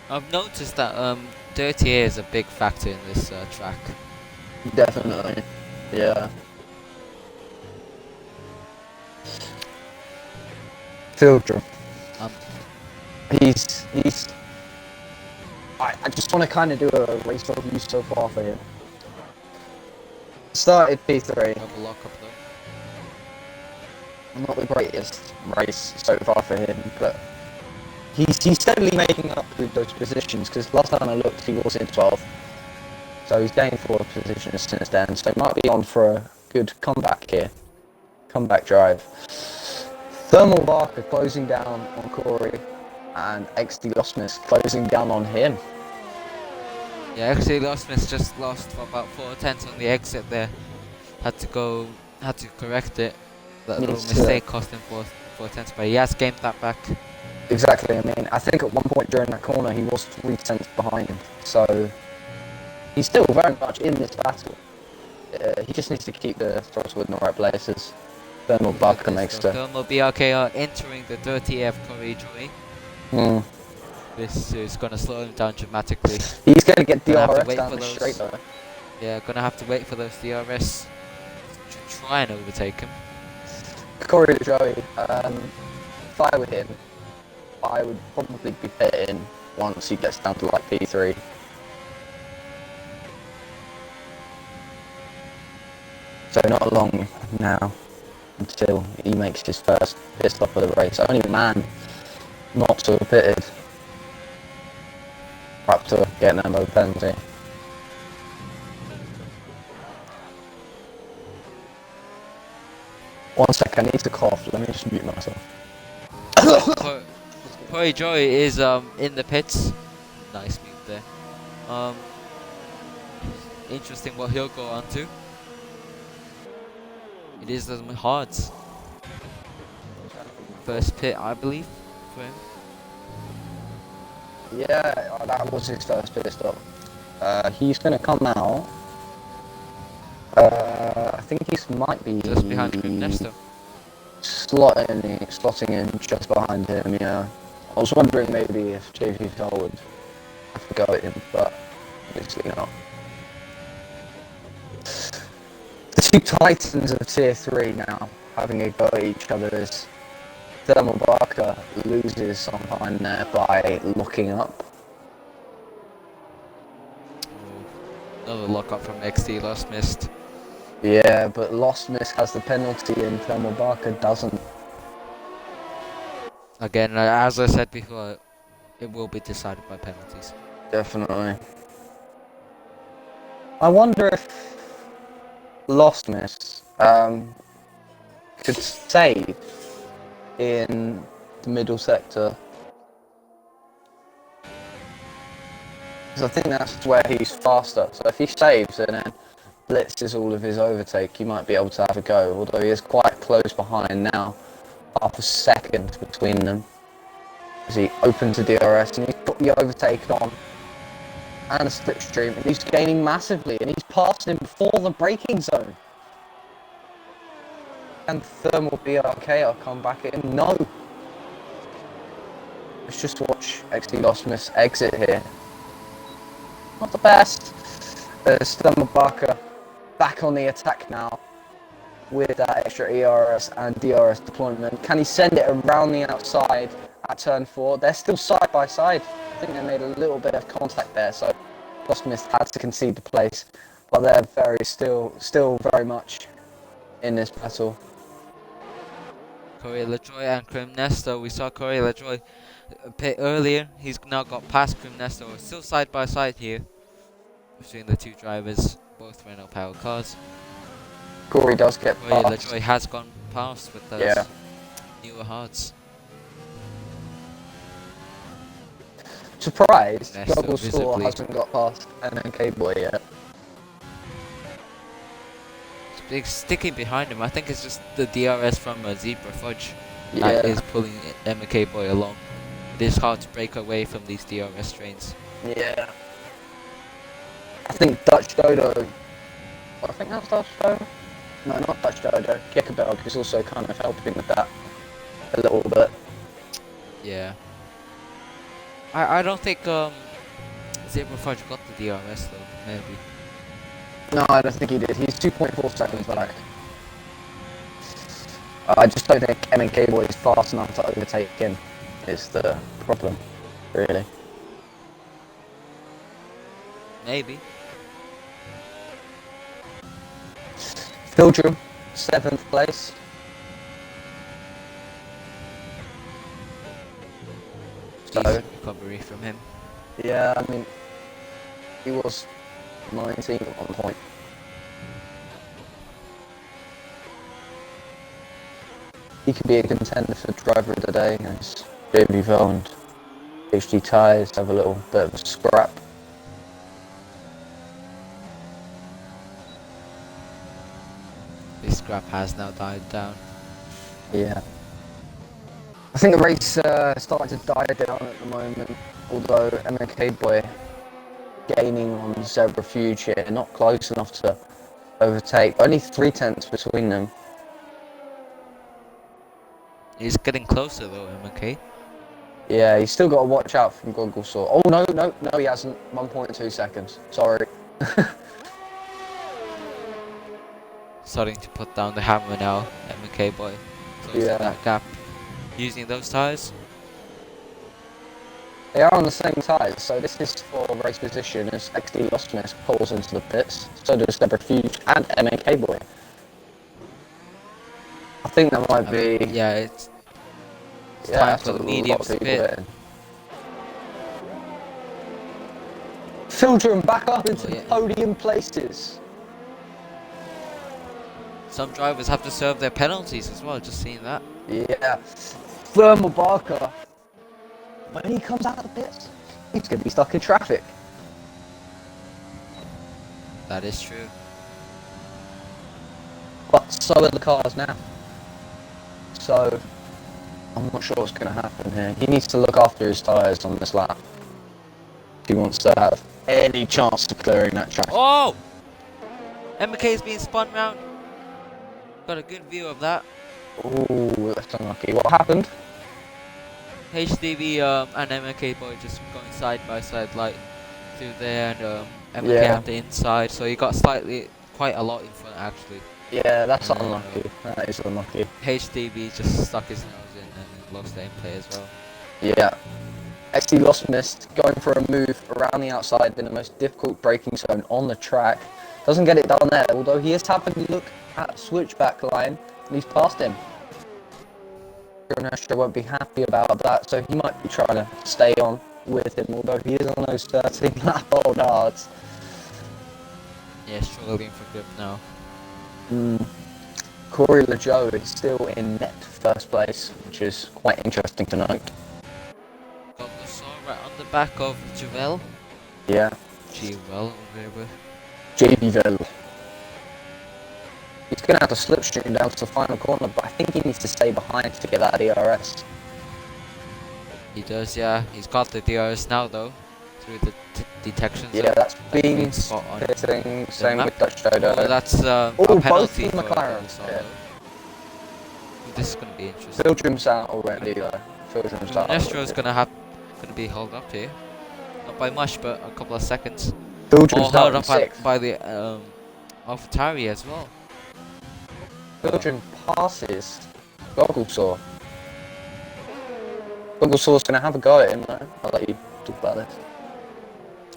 I've noticed that dirty air is a big factor in this track. Definitely. Yeah. Filter. I just want to kind of do a race review so far for him. Started P3. Have a lock up though. Not the greatest race so far for him, but he's steadily making up with those positions, because last time I looked he was in 12th. So he's gained 4 positions since then, so he might be on for a good comeback here. Comeback drive. Thermal Barker closing down on Corey, and XD Lost Mist closing down on him. Yeah, XD Lost Mist just lost for about 4 tenths on the exit there. Had to correct it. That little mistake cost him 4 tenths, but he has gained that back. Exactly, I mean, I think at one point during that corner he was 3 tenths behind him, so he's still very much in this battle. He just needs to keep the throttle in the right places. Thermal Barker makes the... Thermal BRK are entering the dirty air of Corey Joy. This is going to slow him down dramatically. He's going to get DRS down the straight though. Yeah, going to have to wait for those DRS to try and overtake him. Corey Joey, if I were him, I would probably be pitting once he gets down to like P3. So not long now until he makes his first pit stop of the race. Only man not to have pitted. Up to getting another penalty. 1 second, I need to cough. Let me just mute myself. Corey Joy is in the pits. Nice mute there. Interesting what he'll go on to. It is the hards. First pit, I believe, for him. Yeah, that was his first pit stop. He's going to come out. I think he might be Just behind Grim Nesta. slotting in just behind him. Yeah, I was wondering maybe if JV Fell would have to go at him, but obviously not. The two titans of Tier 3 now having a go at each other as Thermal Barker loses some time there by locking up. Another lock up from XD, Lost Mist. Yeah, but Lost Miss has the penalty and Thermal Barker doesn't. Again, as I said before, it will be decided by penalties. Definitely. I wonder if Lost Miss could save in the middle sector. Because I think that's where he's faster. So if he saves and then blitzes all of his overtake, he might be able to have a go. Although he is quite close behind now. Half a second between them. As he opens the DRS and he's got the overtake on. And a slipstream. And he's gaining massively. And he's passing him before the braking zone. And Thermal BRK come back at him. No. Let's just watch XD Lost Miss exit here. Not the best. There's Thermal Barker back on the attack now with that extra ERS and DRS deployment. Can he send it around the outside at turn 4? They're still side by side. I think they made a little bit of contact there, so Lost Miss had to concede the place, but they're still very much in this battle. Corey LaJoy and Grim Nesta. We saw Corey LaJoy a bit earlier. He's now got past Grim Nesta. We're still side by side here between the two drivers, both Renault power cars. Corey does get Corey past. LaJoy has gone past with those newer hards. Surprised, They're still Double Saw visibly- hasn't got past NNK Boy yet. Big sticking behind him. I think it's just the DRS from Zebra Fudge Yeah. that is pulling MK Boy along. It is hard to break away from these DRS trains. Yeah. I think Dutch Dodo. I think that's Dutch Dodo. No, not Dutch Dodo. Kickerbell is also kind of helping with that a little bit. Yeah. I don't think Zebra Fudge got the DRS though. Maybe. No, I don't think he did. He's 2.4 seconds back. I just don't think MNK Boy is fast enough to overtake him. Is the problem, really. Maybe. Pilgrim, 7th place. So, Decent recovery from him. yeah, I mean, he was 19 at one point. He could be a contender for driver of the day as JB Vel and HD Tyres have a little bit of a scrap. This scrap has now died down. Yeah. I think the race started to die down at the moment, although MK Boy gaining on Zebra Fuge here, not close enough to overtake. Only 3/10 between them. He's getting closer though, MK. Yeah, he's still got to watch out from Goggle Saw. Oh no, he hasn't. 1.2 seconds. Sorry. Starting to put down the hammer now, MK Boy. Closing that gap. Using those tyres. They are on the same tyres, so this is for race position as XD Lost Miss pulls into the pits. So does Zebra Fuge and MK Boy. I think that might be. Yeah, it's time for the medium spit. Filter him back up into the podium places. Some drivers have to serve their penalties as well, just seeing that. Yeah. Thermal Barker, when he comes out of the pits, he's going to be stuck in traffic. That is true. But so are the cars now. So, I'm not sure what's going to happen here. He needs to look after his tyres on this lap if he wants to have any chance of clearing that track. Oh! MK is being spun round. Got a good view of that. Ooh, that's unlucky. What happened? HDB and MK boy just going side by side like through there, and MK Yeah. at the inside, so he got quite a lot in front actually. Yeah, that's And unlucky. That is unlucky. HDB just stuck his nose in and lost the play as well. Yeah. XD lost missed, going for a move around the outside in the most difficult braking zone on the track. Doesn't get it done there, although he is having to look at the switchback line and he's passed him. Nestor won't be happy about that, so he might be trying to stay on with him, although he is on those 13 lap old hards. Yeah, struggling for grip now. Corey LeJoe is still in net first place, which is quite interesting to note. Got the saw right on the back of Javel. Yeah. Javel, whatever. JB Vettel. He's going to have to slipstream down to the final corner, but I think he needs to stay behind to get that DRS. He does, yeah. He's got the DRS now, though, through the detection zone. Yeah, that's been been spot on. hitting, same map. with Dutch Dodo. Oh, that's a both penalty from for McLaren. Saw, Yeah. This is going to be interesting. Filtrim's out already, though. Filtrim's out Nestro's already. going to be held up here. Not by much, but a couple of seconds. Filtrim's held out up in 6th. by the AlphaTauri as well. Filtrim passes Gogglesaw. Gogglesaw's going to have a go at him, though. I'll let you talk about this.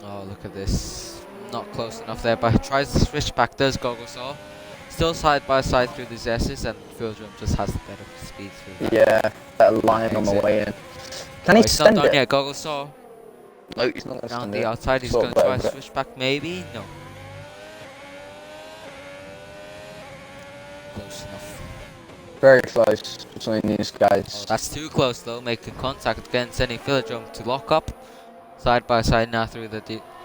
Oh, look at this. Not close enough there, but tries to switch back, does Gogglesaw. Still side by side through these S's, and Filtrim just has the better speed through that. Yeah, better line on the Exit. way in. Can he He's not send done it? yet, Gogglesaw. No, he's not going to Down send the it. outside, he's Sort going of to try over it. switch back, maybe? No. Close enough. Very close between these guys. Oh, that's too close though, making contact again, sending Philodrome to lock up. Side by side now through the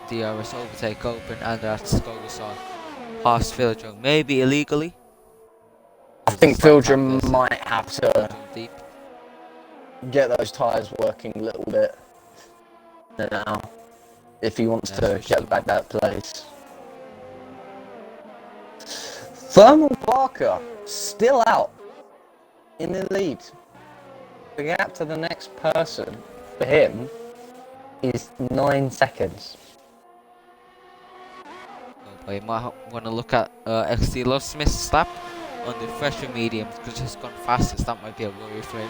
DRS overtake open, and that's Gogosaw past Philodrome, maybe illegally. I think Filtrim might have to Deep. get those tyres working a little bit now if he wants to get back that place. Thermal Barker still out in the lead. The gap to the next person for him is 9 seconds. But you might want to look at XT Love Smith's lap on the fresher medium, because it's gone fastest. That might be a worry for him.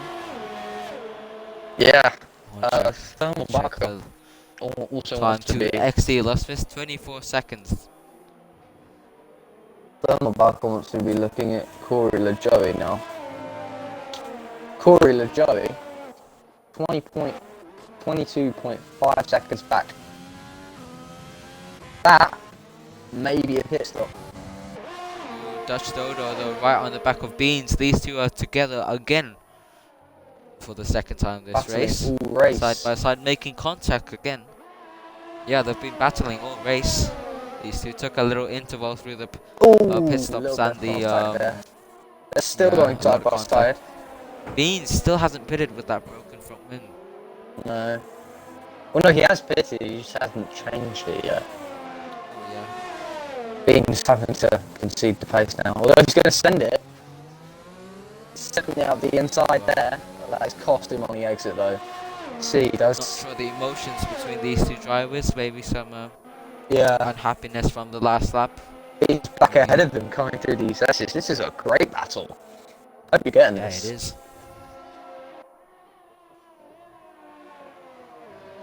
Yeah, I'll Thermal check Barker the also time wants to to be. XT Love Smith, 24 seconds. Thermal Barker wants to be looking at Corey LeJoe now. Corey LeJoe, 22.5 seconds back. That may be a pit stop. Dutch Dodo though, right on the back of Beans. These two are together again for the second time this Battling race. all race. Side by side, making contact again. Yeah, they've been battling all race. These two took a little interval through the pit stops and the they're still yeah, going a side lot by of side. Beans still hasn't pitted with that broken front wing. No. Well, no, he has pitted. He just hasn't changed it yet. Oh yeah. Bean's having to concede the pace now. Although he's going to send it. Sending it out the inside there. That has cost him on the exit though. See, he does. Not sure the emotions between these two drivers. Maybe some Yeah. unhappiness from the last lap. He's back ahead of them coming through these S's. This is a great battle. Hope you're getting Yeah, this. it is.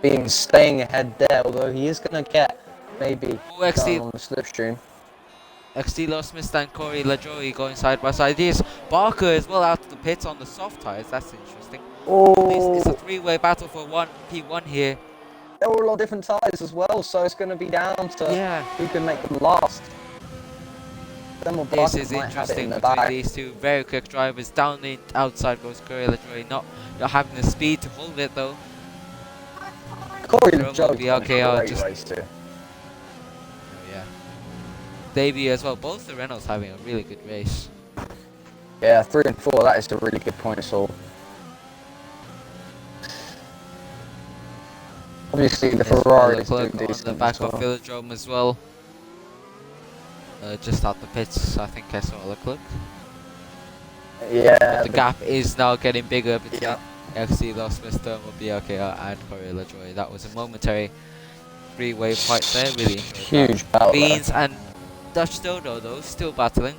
Being staying ahead there, although he is going to get maybe Oh, XT down on the slipstream. XT Low Smith and Corey LaJoy going side by side. Here's Barker as well out of the pits on the soft tyres. That's interesting. Oh, It's a three-way battle for P1 here. there were a lot of different tyres as well, so it's going to be down to Yeah. who can make them last. Then This Barton is might have it in interesting the between bag. these two very quick drivers. Down the outside goes Corey LaJoy, not having the speed to hold it though. Corey Jerome will LaJoy's be done okay. a great Just race too. yeah, debut as well. Both the Renaults having a really good race. Yeah, 3 and 4. That is a really good point. So obviously the Ferrari is doing Leclerc on decent the back as of well. Velodrome as well. Just out the pits, I think I saw Leclerc. Yeah. But the gap is now getting bigger between Yeah. FC Los Mr. Mobiakea and Corey LaJoy. That was a momentary three-way fight there. Really enjoyed that. Huge battle there. Beans and Dutch Dodo though still battling.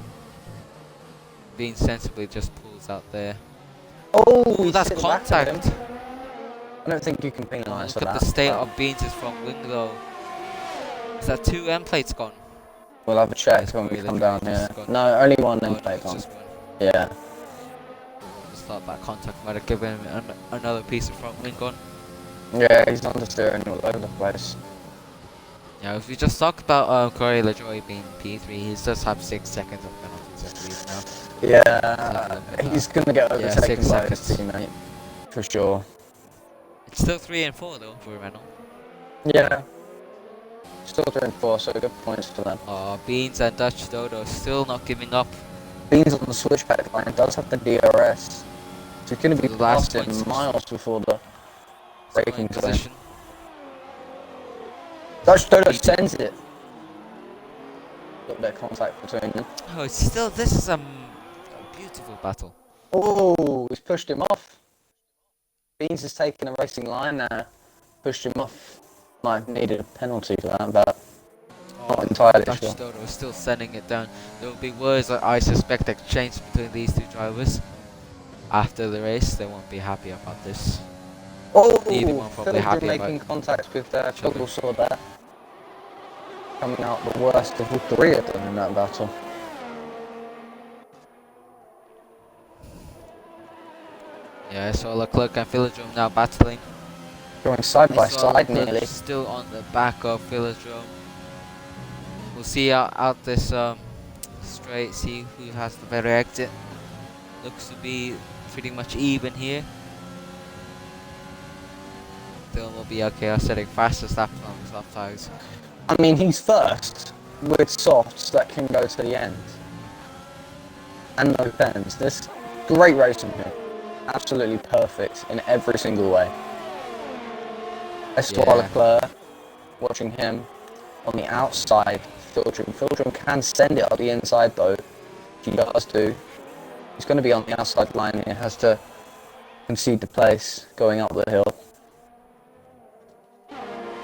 Beans sensibly just pulls out there. Oh, Ooh, he's that's sitting back at him. contact. I don't think you can Oh, penalise for look at that. the state but of Beans' front wing though. Is that 2 end plates gone? We'll have a check Yes, when we Corey come LaJoy down just here. got- No, only one Oh, end no, plate it's on. just one. Yeah. Just thought that contact might have given him another piece of front wing on. Yeah, he's understeering all over the place. Yeah, if we just talk about Corey LaJoy being P3, he does have 6 seconds of penalties, I believe now. Yeah, he's gonna get Yeah, overtaken 6 by his seconds. teammate. For sure. It's still 3 and 4 though for Renault. Yeah. Still 3 and 4, so good points for them. Beans and Dutch Dodo still not giving up. Beans on the switchback line does have the DRS. So he's gonna be The last passing points. miles before the Scoring braking zone. position. Dutch Dodo Beat it. sends it. Got bit of contact between them. Oh, it's still, this is a beautiful battle. Oh, he's pushed him off. Beans has taken a racing line there. Pushed him off. Might have needed a penalty for that, but not entirely Dutch sure. Dodo is still sending it down. There will be words that I suspect exchanged between these two drivers. After the race, they won't be happy about this. Oh, Neither one probably Philip happy making about contact with each other. Fuglsor there. Coming out the worst of the 3 of them in that battle. Yeah, so Leclerc and Velodrome now battling. Going side by I saw side Leclerc nearly. still on the back of Velodrome. We'll see out this straight, see who has the better exit. Looks to be pretty much even here. Dylan will be okay, setting fastest lap on the soft tires. I mean, he's first with softs that can go to the end. And no bends. This great racing here. Absolutely perfect in every single way. Estor Yeah. Leclerc, watching him on the outside. Fildrum can send it up the inside though. He does do. He's going to be on the outside line here. Has to concede the place going up the hill.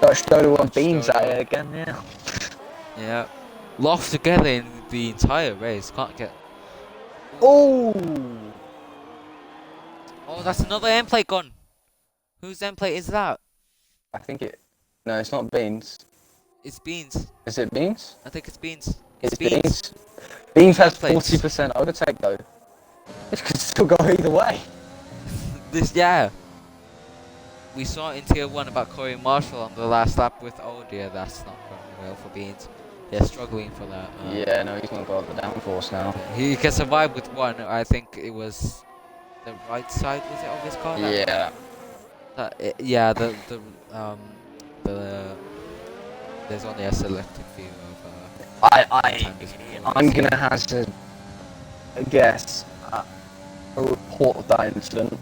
Dutch Dodo and Beans Dodo. at it again, yeah. Yeah. Lost together in the entire race. Can't get. Oh! Oh, that's another end plate gone. Whose end plate is that? I think it. No, it's not Beans. It's Beans. Is it Beans? I think it's Beans. It's Beans. Beans. Beans has Plates. 40% overtake though. It could still go either way. Yeah. We saw in tier 1 about Corey Marshall on the last lap with, oh dear, that's not going well for Beans. They're struggling for that. Yeah, no, he's not got the downforce now. He can survive with one. I think it was the right side, was it, of his car? Yeah. Yeah, there's only a selected few of I'm gonna hazard a guess at a report of that incident.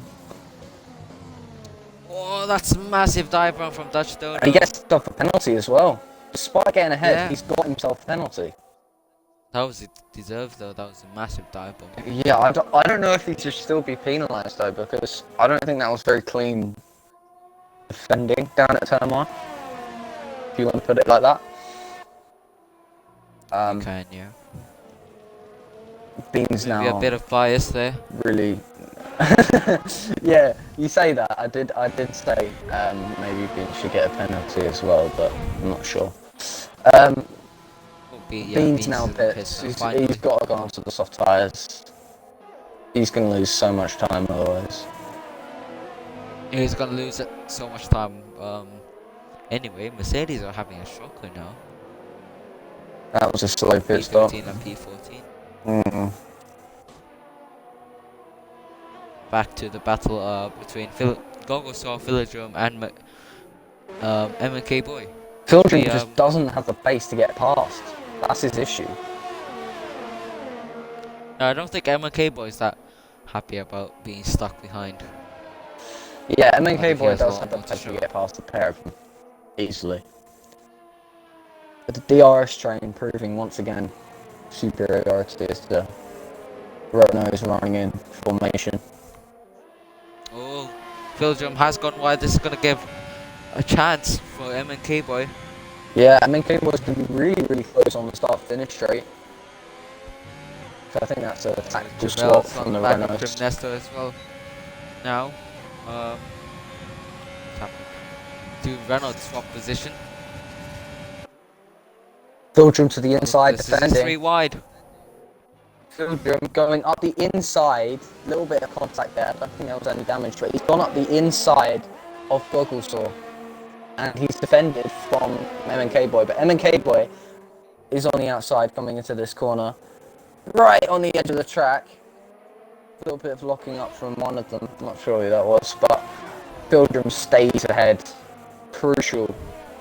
Oh, that's massive dive run from Dutch Dodo. And he gets himself a penalty as well. Despite getting ahead, Yeah. he's got himself a penalty. That was it deserved though. That was a massive dive bomb. Yeah, I don't know if he should still be penalised though, because I don't think that was very clean defending down at turn 1. If you want to put it like that. Can you? Beans Maybe now a bit of bias there. really. Yeah, you say that. I did say maybe Beans should get a penalty as well, but I'm not sure. Beans now is in the pits. pit, so He's got to go onto the soft tyres. He's going to lose so much time otherwise. He's gonna lose it so much time. Anyway, Mercedes are having a shocker now. That was a slow pit stop. P13 and P14. Back to the battle between Gogosor, Philodrome, and M&K Boy. Philodrome just doesn't have the pace to get past. That's his issue. I don't think M&K Boy is that happy about being stuck behind. Yeah, M&K Boy Boy does have the pace to get past the pair of them easily. But the DRS train proving once again superiority as the Renault is running in formation. Oh, Philodrome has gone wide. This is going to give a chance for M&K Boy. Yeah, M&K Boy's going to be really close on the start-finish straight. So I think that's a tactical swap from the Renault. Nestor as well. Now, do Renault swap position? Philodrome to the inside, defending. This is 3 wide. Philodrome going up the inside. A little bit of contact there. I don't think there was any damage, but he's gone up the inside of Gogosor. And he's defended from M&K Boy. But M&K Boy is on the outside coming into this corner. Right on the edge of the track. A little bit of locking up from one of them. Not sure who that was, but Philodrome stays ahead. Crucial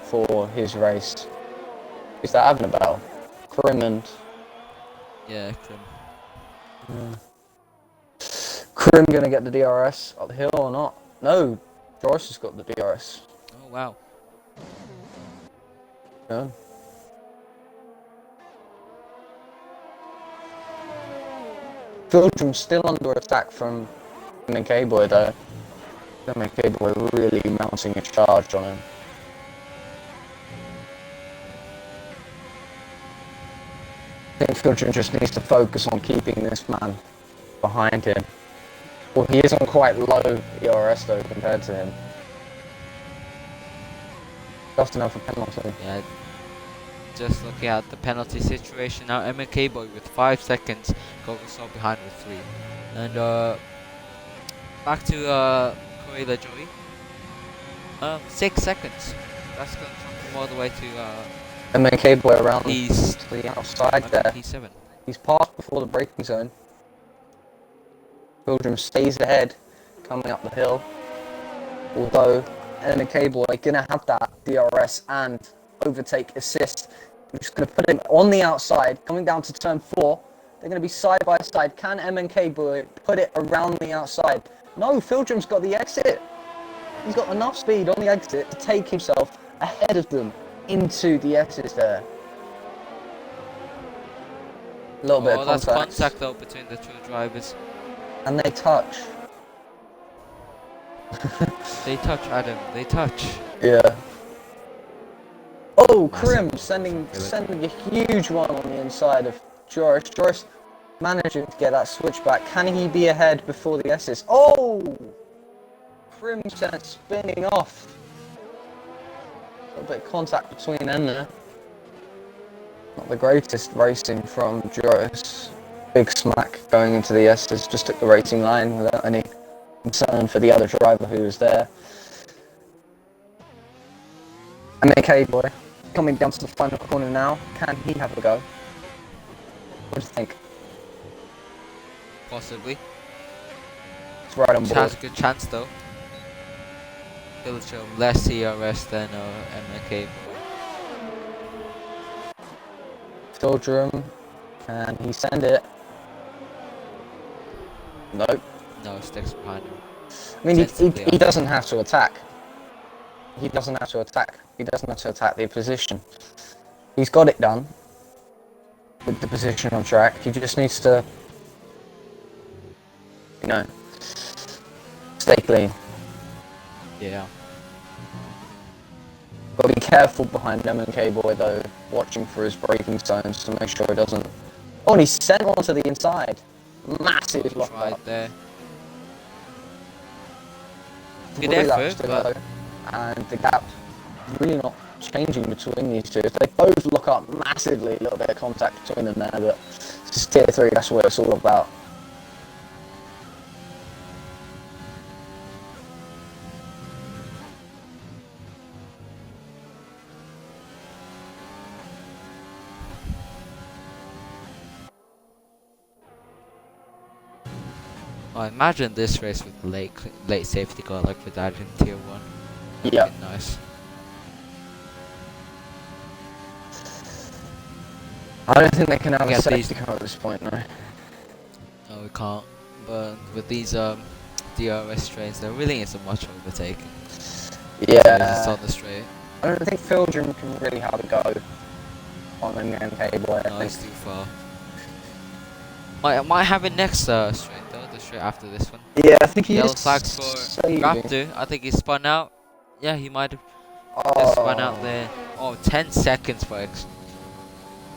for his race. Who's that having a battle? Krim and... Yeah, Krim. Krim gonna get the DRS up the hill or not? No, Joyce has got the DRS. Oh, wow. Yeah. Philodrome still under attack from M&K Boy though. M&K Boy really mounting a charge on him. I think Philodrome just needs to focus on keeping this man behind him. Well, he is on quite low ERS though compared to him. Just enough for penalty. Yeah. Just looking at the penalty situation now, M&K Boy with 5 seconds, Gogosor behind with 3. And back to Koila Joey. 6 seconds. That's going to jump him all the way to M&K Boy around East to the outside there. P7. He's passed before the braking zone. Philodrome stays ahead, coming up the hill. Although M&K Boy gonna have that DRS and overtake assist. I'm just gonna put him on the outside, coming down to turn 4. They're gonna be side by side. Can M&K Boy put it around the outside? No, Philodrome's got the exit. He's got enough speed on the exit to take himself ahead of them into the exit there. A little bit of contact. That's contact though between the two drivers. And they touch. They touch, Adam. They touch. Yeah. Oh, Krim sending a huge one on the inside of Joris. Joris managing to get that switch back. Can he be ahead before the S's? Oh! Krim sent spinning off. A little bit of contact between them there. Not the greatest racing from Joris. Big smack going into the S's. Just took the racing line without any concern for the other driver who was there. M&K Boy coming down to the final corner now. Can he have a go? What do you think? Possibly. It's right on board. Has a good chance though. He'll show less CRS than M&K Boy. Philodrome, can he send it? Nope. No, sticks behind him. I mean, he doesn't have to attack. He doesn't have to attack. He doesn't have to attack the position. He's got it done with the position on track. He just needs to, you know, stay clean. Yeah. But be careful behind M&K Boy though, watching for his braking zones to make sure he doesn't. Oh, and he sent one to the inside. Massive lock right there. Good effort, but... And the gap really not changing between these two. They both lock up massively, a little bit of contact between them there, but this is tier 3, that's what it's all about. I imagine this race with the late safety car like we had in Tier 1. Yeah. Be nice. I don't think they can have a Get safety these- car at this point, no. No, we can't. But with these DRS trains, there really isn't much overtaking. It's Yeah. on the straight. I don't think Fieldrum can really have a go on an MK boy. I No, think. it's too far. Might have it next straight though, the straight after this one. Yeah, I think he Yellow is flags for saving. Raptor. I think he spun out. Yeah, he might have Oh, just spun out there. Oh, 10 seconds for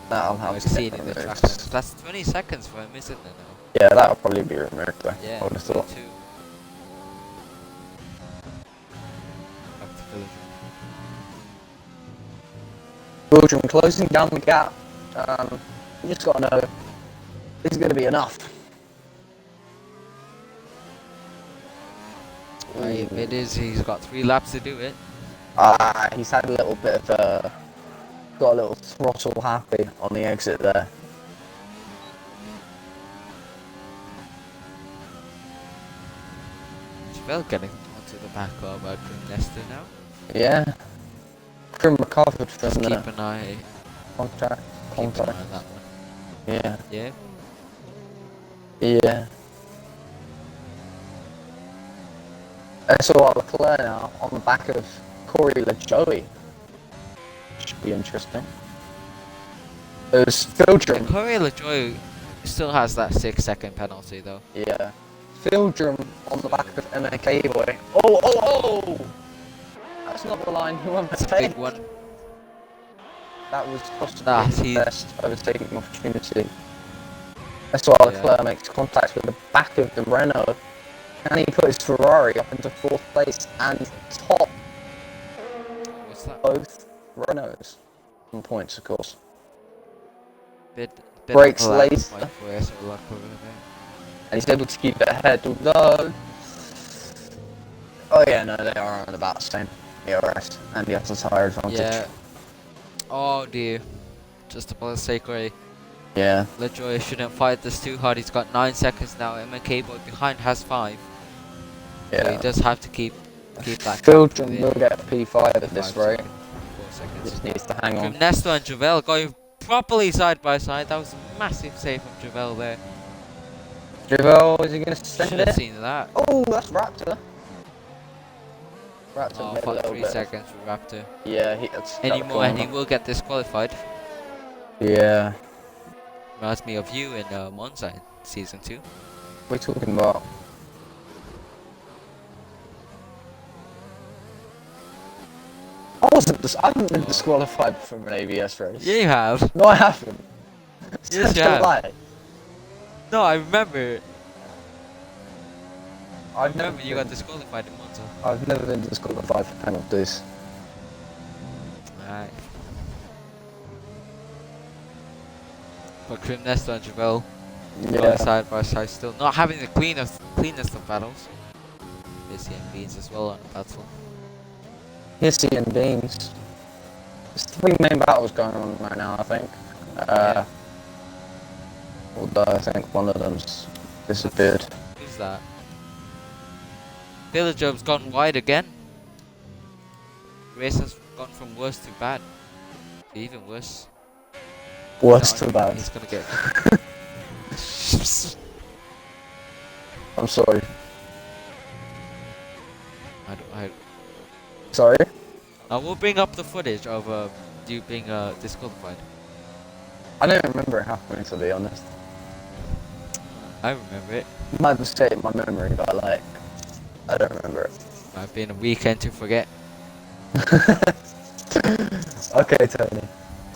that'll have to exceeding get the track removed. limits. That's 20 seconds for him, isn't it now? Yeah, that'll probably be removed though. Yeah, I would have thought. two. Up to Fieldrum. Fieldrum closing down the gap. You just gotta know this is gonna be enough. If it is, he's got 3 laps to do it. He's had a little bit of got a little throttle happy on the exit there. Javel getting onto the back of Nesta now. Yeah. Krim recovered from Just the keep an eye contact. on that one. Yeah. Yeah. Yeah. I saw Leclerc now on the back of Corey LaJoie. Should be interesting. There's Fieldrum. Corey LaJoy still has that 6-second penalty though. Yeah. Fieldrum on the back of MK boy. Oh! That's not the line who It's a big one. That was possibly He- the best overtaking opportunity. That's why Leclerc makes contact with the back of the Renault. And he put his Ferrari up into 4th place and top What's that? both Renaults. On points, of course. Bit Brakes of a lack of later. fight for us, or lack of it, And he's able to keep it ahead, although... Oh yeah, no, they are on about the same ERS, and he has a tyre advantage. Yeah. Oh dear. Just about to say, Corey. Yeah. LaJoy shouldn't fight this too hard. He's got 9 seconds now. MK boy behind has 5. So he Yeah. does have to keep that. Fieldrum will get P5 at this 5 rate. seconds, 4 He seconds. just needs to hang on. From Nesta and Javel going properly side by side. That was a massive save from Javel there. Javel, is he going to send Should have it? seen that. Oh, that's Raptor. Raptor Oh, made a fuck, little 3 bit. seconds for Raptor. Yeah, that's Any more and he will get disqualified. Yeah. Reminds me of you in Monza in season 2. We're talking about. I haven't been disqualified from an ABS race. Yeah, you have. No, I haven't. Yes, Such you a have. lie. No, I remember. I've I remember you got disqualified in Monza. I've never been disqualified for penalties. Alright. But Krim, Nesta and Javel going Yeah. side by side still. Not having the cleanest of battles. Busy and Beans as well on the battle. Hissy and Beans. There's 3 main battles going on right now, I think. Yeah. Although I think one of them's disappeared. Who's that? Villagers gone wide again. Race has gone from worse to bad. To even worse. Worse than bad. He's gonna get. I'm sorry. Sorry? I will bring up the footage of you being disqualified. I don't remember it happening, to be honest. I remember it. Might have escaped my memory, but like, I don't remember it. Might been a weekend to forget. Okay, Tony.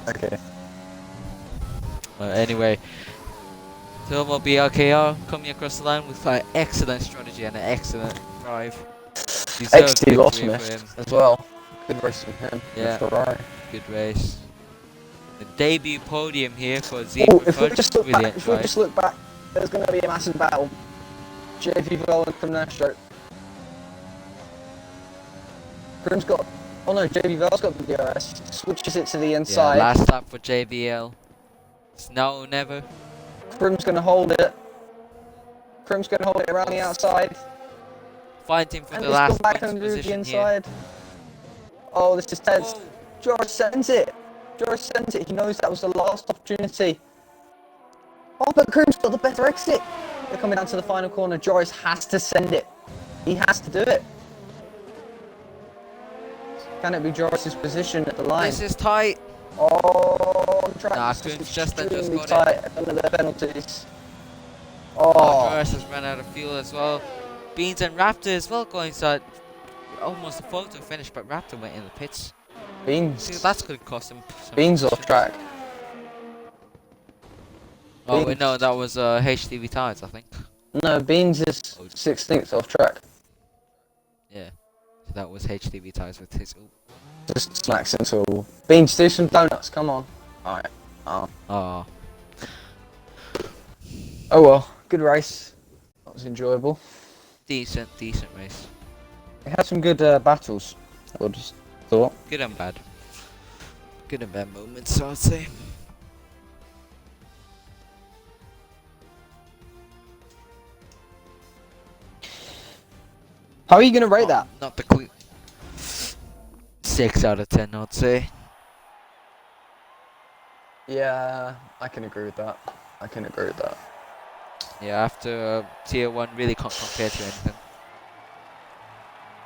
Okay. Anyway, Thermal BRKR coming across the line with an excellent strategy and an excellent drive. Deserved XT lost victory for missed him. as well. Good race from him. Yeah. Good Ferrari. Good race. The debut podium here for Oh, Zebra if we Fudge. just look back, Brilliant if we drive. just look back, there's going to be a massive battle. JV Vel and Crimnestro. Crim's got. Oh no, JV Vel's got the DRS. Switches it to the Yeah, inside. last lap for JBL. It's now or never. Crim's going to hold it. Krim's going to hold it around the outside. Fighting for And the it's gone last back points under the position here. inside. Oh, this is tense. Whoa. Joris sends it. Joris sends it. He knows that was the last opportunity. Oh, but Krim's got the better exit. They're coming down to the final corner. Joris has to send it. He has to do it. Can it be Joris's position at the line? This is tight. Oh, track. Nah, This is Krim's just extremely got tight. it. Under the penalties. Oh, Oh, Joris has run out of fuel as well. Beans and Raptor as well going inside. Almost a photo finish, but Raptor went in the pits. Beans. See, that's going to cost him some Beans off positions. track. Oh, wait, no, that was HTV tires, I think. No, Beans is 16th off track. Yeah, so that was HTV tires with his. Just smacks into a wall. Beans, do some donuts, come on. Alright. Oh. Oh, Oh well, good race. That was enjoyable. decent race. We had some good battles, I just thought. Good and bad. Good and bad moments, I would say. How are you going to rate that? Not the clean. 6 out of 10, I'd say. Yeah, I can agree with that. Yeah, after tier 1 really can't compare to anything.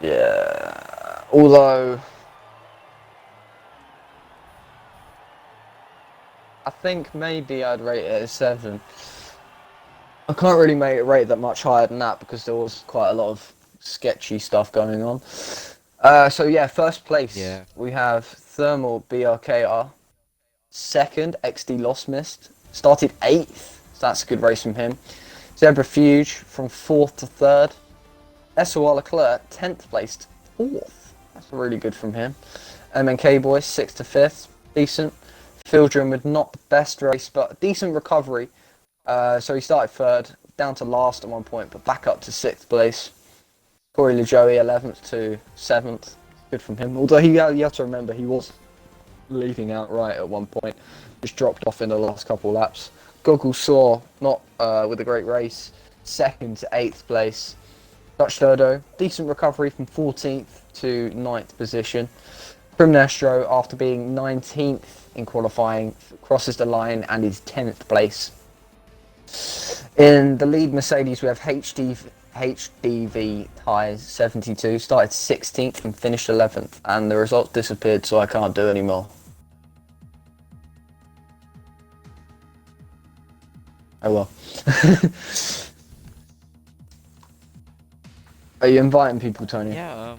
Yeah, although I think maybe I'd rate it a 7. I can't really rate it that much higher than that because there was quite a lot of sketchy stuff going on. So yeah, first place, Yeah. we have Thermal BRKR. Second, XD Lost Mist. Started 8th, so that's a good race from him. Zebra Fuge from 4th to 3rd. SOR Leclerc, 10th placed 4th. That's really good from him. MNK Boy, 6th to 5th. Decent. Fieldrum with not the best race, but a decent recovery. So he started 3rd, down to last at one point, but back up to 6th place. Corey LeJoey, 11th to 7th. Good from him. Although you have to remember, he was leading outright at one point. Just dropped off in the last couple laps. Goggle Saw, not with a great race. 2nd to 8th place. Dutch Dodo, decent recovery from 14th to 9th position. Primnestro, after being 19th in qualifying, crosses the line and is 10th place. In the lead Mercedes, we have HDV Tyres 72, started 16th and finished 11th, and the results disappeared, so I can't do anymore. Oh well. Are you inviting people, Tony? Yeah,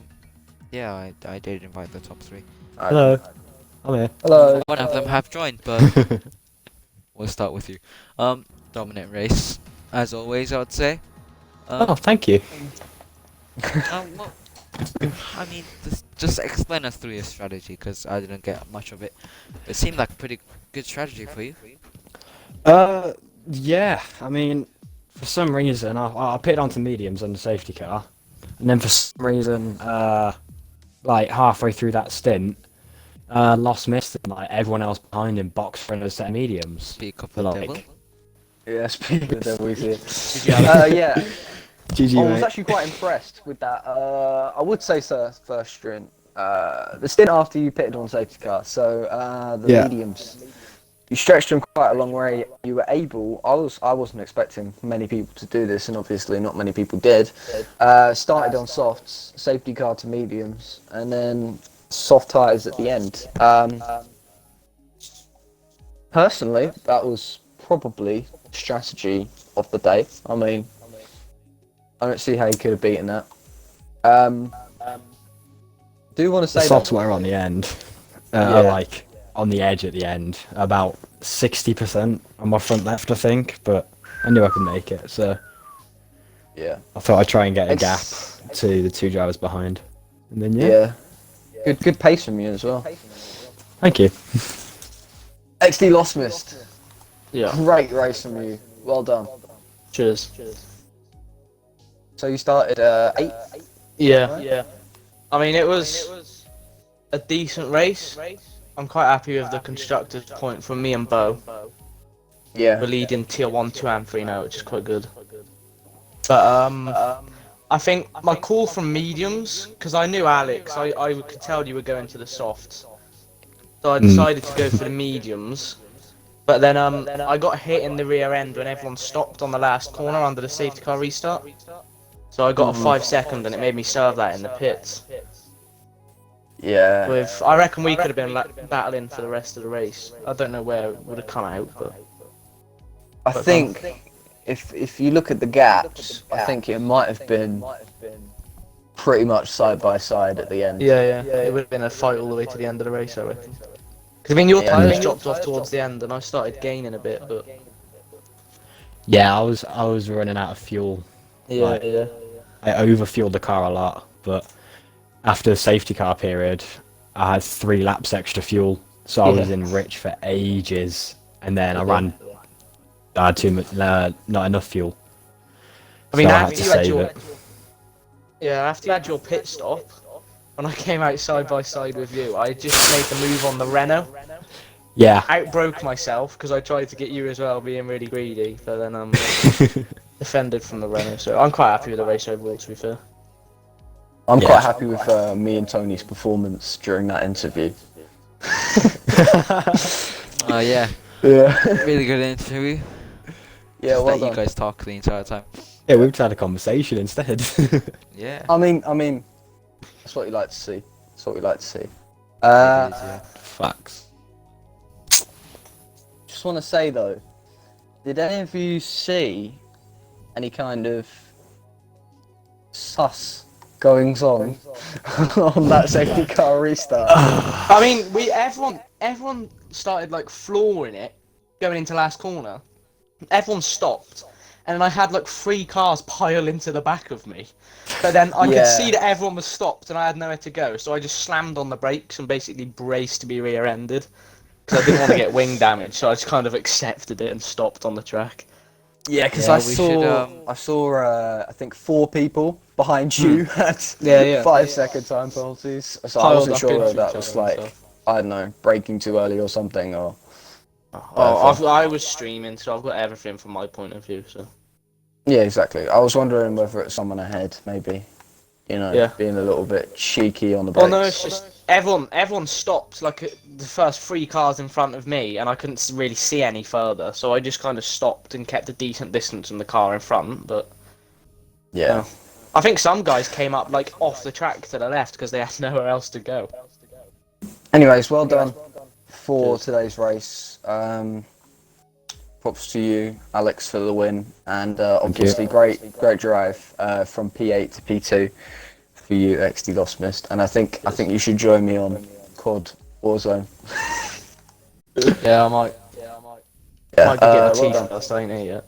I did invite the top 3. Hello. I'm here. Hello. One of them have joined, but we'll start with you. Dominant race, as always, I would say. Oh, thank you. Well, I mean, just explain us through your strategy, because I didn't get much of it. It seemed like a pretty good strategy for you. Yeah. I mean, for some reason, I pitted onto mediums on the safety car, and then for some reason, like halfway through that stint, lost missed, and like everyone else behind him boxed for another set of mediums. Speak of For, the like, devil. Yeah, speaking of the devil, here. Yeah. GG, I was mate. actually quite impressed with that. I would say so, first stint. The stint after you pitted on safety car, so the Yeah. mediums. You stretched them quite a long way. You were able. I wasn't expecting many people to do this, and obviously not many people did. Started on softs, safety car to mediums, and then soft tyres at the end. Personally, that was probably strategy of the day. I mean, I don't see how you could have beaten that. Do want to The say softs that? were on the end, Yeah. like on the edge at the end, about 60% on my front left, I think. But I knew I could make it, so Yeah. I thought I'd try and get a gap Ex- to the 2 drivers behind, and then Yeah. Good pace from you as well. Thank you. XD Lost Mist. Yeah, Great race from you. Well done. cheers. So you started 8th. Yeah. I mean, it was a decent race. I'm quite happy with the constructors' point from me and Bo. Yeah. We're leading tier 1, 2 and 3 now, which is quite good. But I think my call from mediums, because I knew Alex, I could tell you were going to the softs, so I decided to go for the mediums. But then I got hit in the rear end when everyone stopped on the last corner under the safety car restart. So I got a 5 second, and it made me serve that in the pits. Yeah. I reckon we could have been battling for the rest of the race. I don't know where it would have come out, but I think if you look at the gaps, I think it might have been pretty much side by side at the end. yeah, it would have been a fight all the way to the end of the race, I reckon. Because I mean, your tyres dropped off towards the end, and I started gaining a bit, but Yeah, I was running out of fuel. yeah. I overfueled the car a lot, but after the safety car period, I had 3 laps extra fuel, so I was in rich for ages, and then I had too much, not enough fuel. I mean, so I had after to you had save your it. after you had your pit stop, when I came out side by side with you, I just made the move on the Renault. Yeah. Outbroke myself because I tried to get you as well, being really greedy, but then defended from the Renault. So I'm quite happy with the race overall, to be fair. I'm quite happy with me and Tony's performance during that interview. Oh yeah, Yeah. really good interview. Yeah, Just well let you done. guys talk the entire time. Yeah, we've had a conversation instead. Yeah. I mean, that's what you like to see. That's what we like to see. It is, yeah. Facts. Just want to say though, did any of you see any kind of sus goings on on that safety car restart? I mean, everyone started like flooring it going into last corner. Everyone stopped, and then I had like 3 cars pile into the back of me. But then I could see that everyone was stopped, and I had nowhere to go, so I just slammed on the brakes and basically braced to be rear-ended because I didn't want to get wing damage. So I just kind of accepted it and stopped on the track. Yeah, because Yeah, I we saw should, I saw I think 4 people behind you had Yeah. 5-second time penalties. So I Piled wasn't up sure into whether that each was other and like, stuff. I don't know, braking too early or something, or I was streaming, so I've got everything from my point of view. So yeah, exactly. I was wondering whether it's someone ahead, maybe, being a little bit cheeky on the brakes. well, no, it's just everyone stopped like the first 3 cars in front of me, and I couldn't really see any further, so I just kind of stopped and kept a decent distance from the car in front. But Yeah. I think some guys came up like off the track to the left because they had nowhere else to go. Anyways, well done for today's race. Props to you, Alex, for the win, and obviously great drive from P8 to P2 for you, XD Lost Mist. And I think you should join me on COD Warzone. Yeah, I might. Yeah, Might be getting a well teeth done. first, ain't it yet?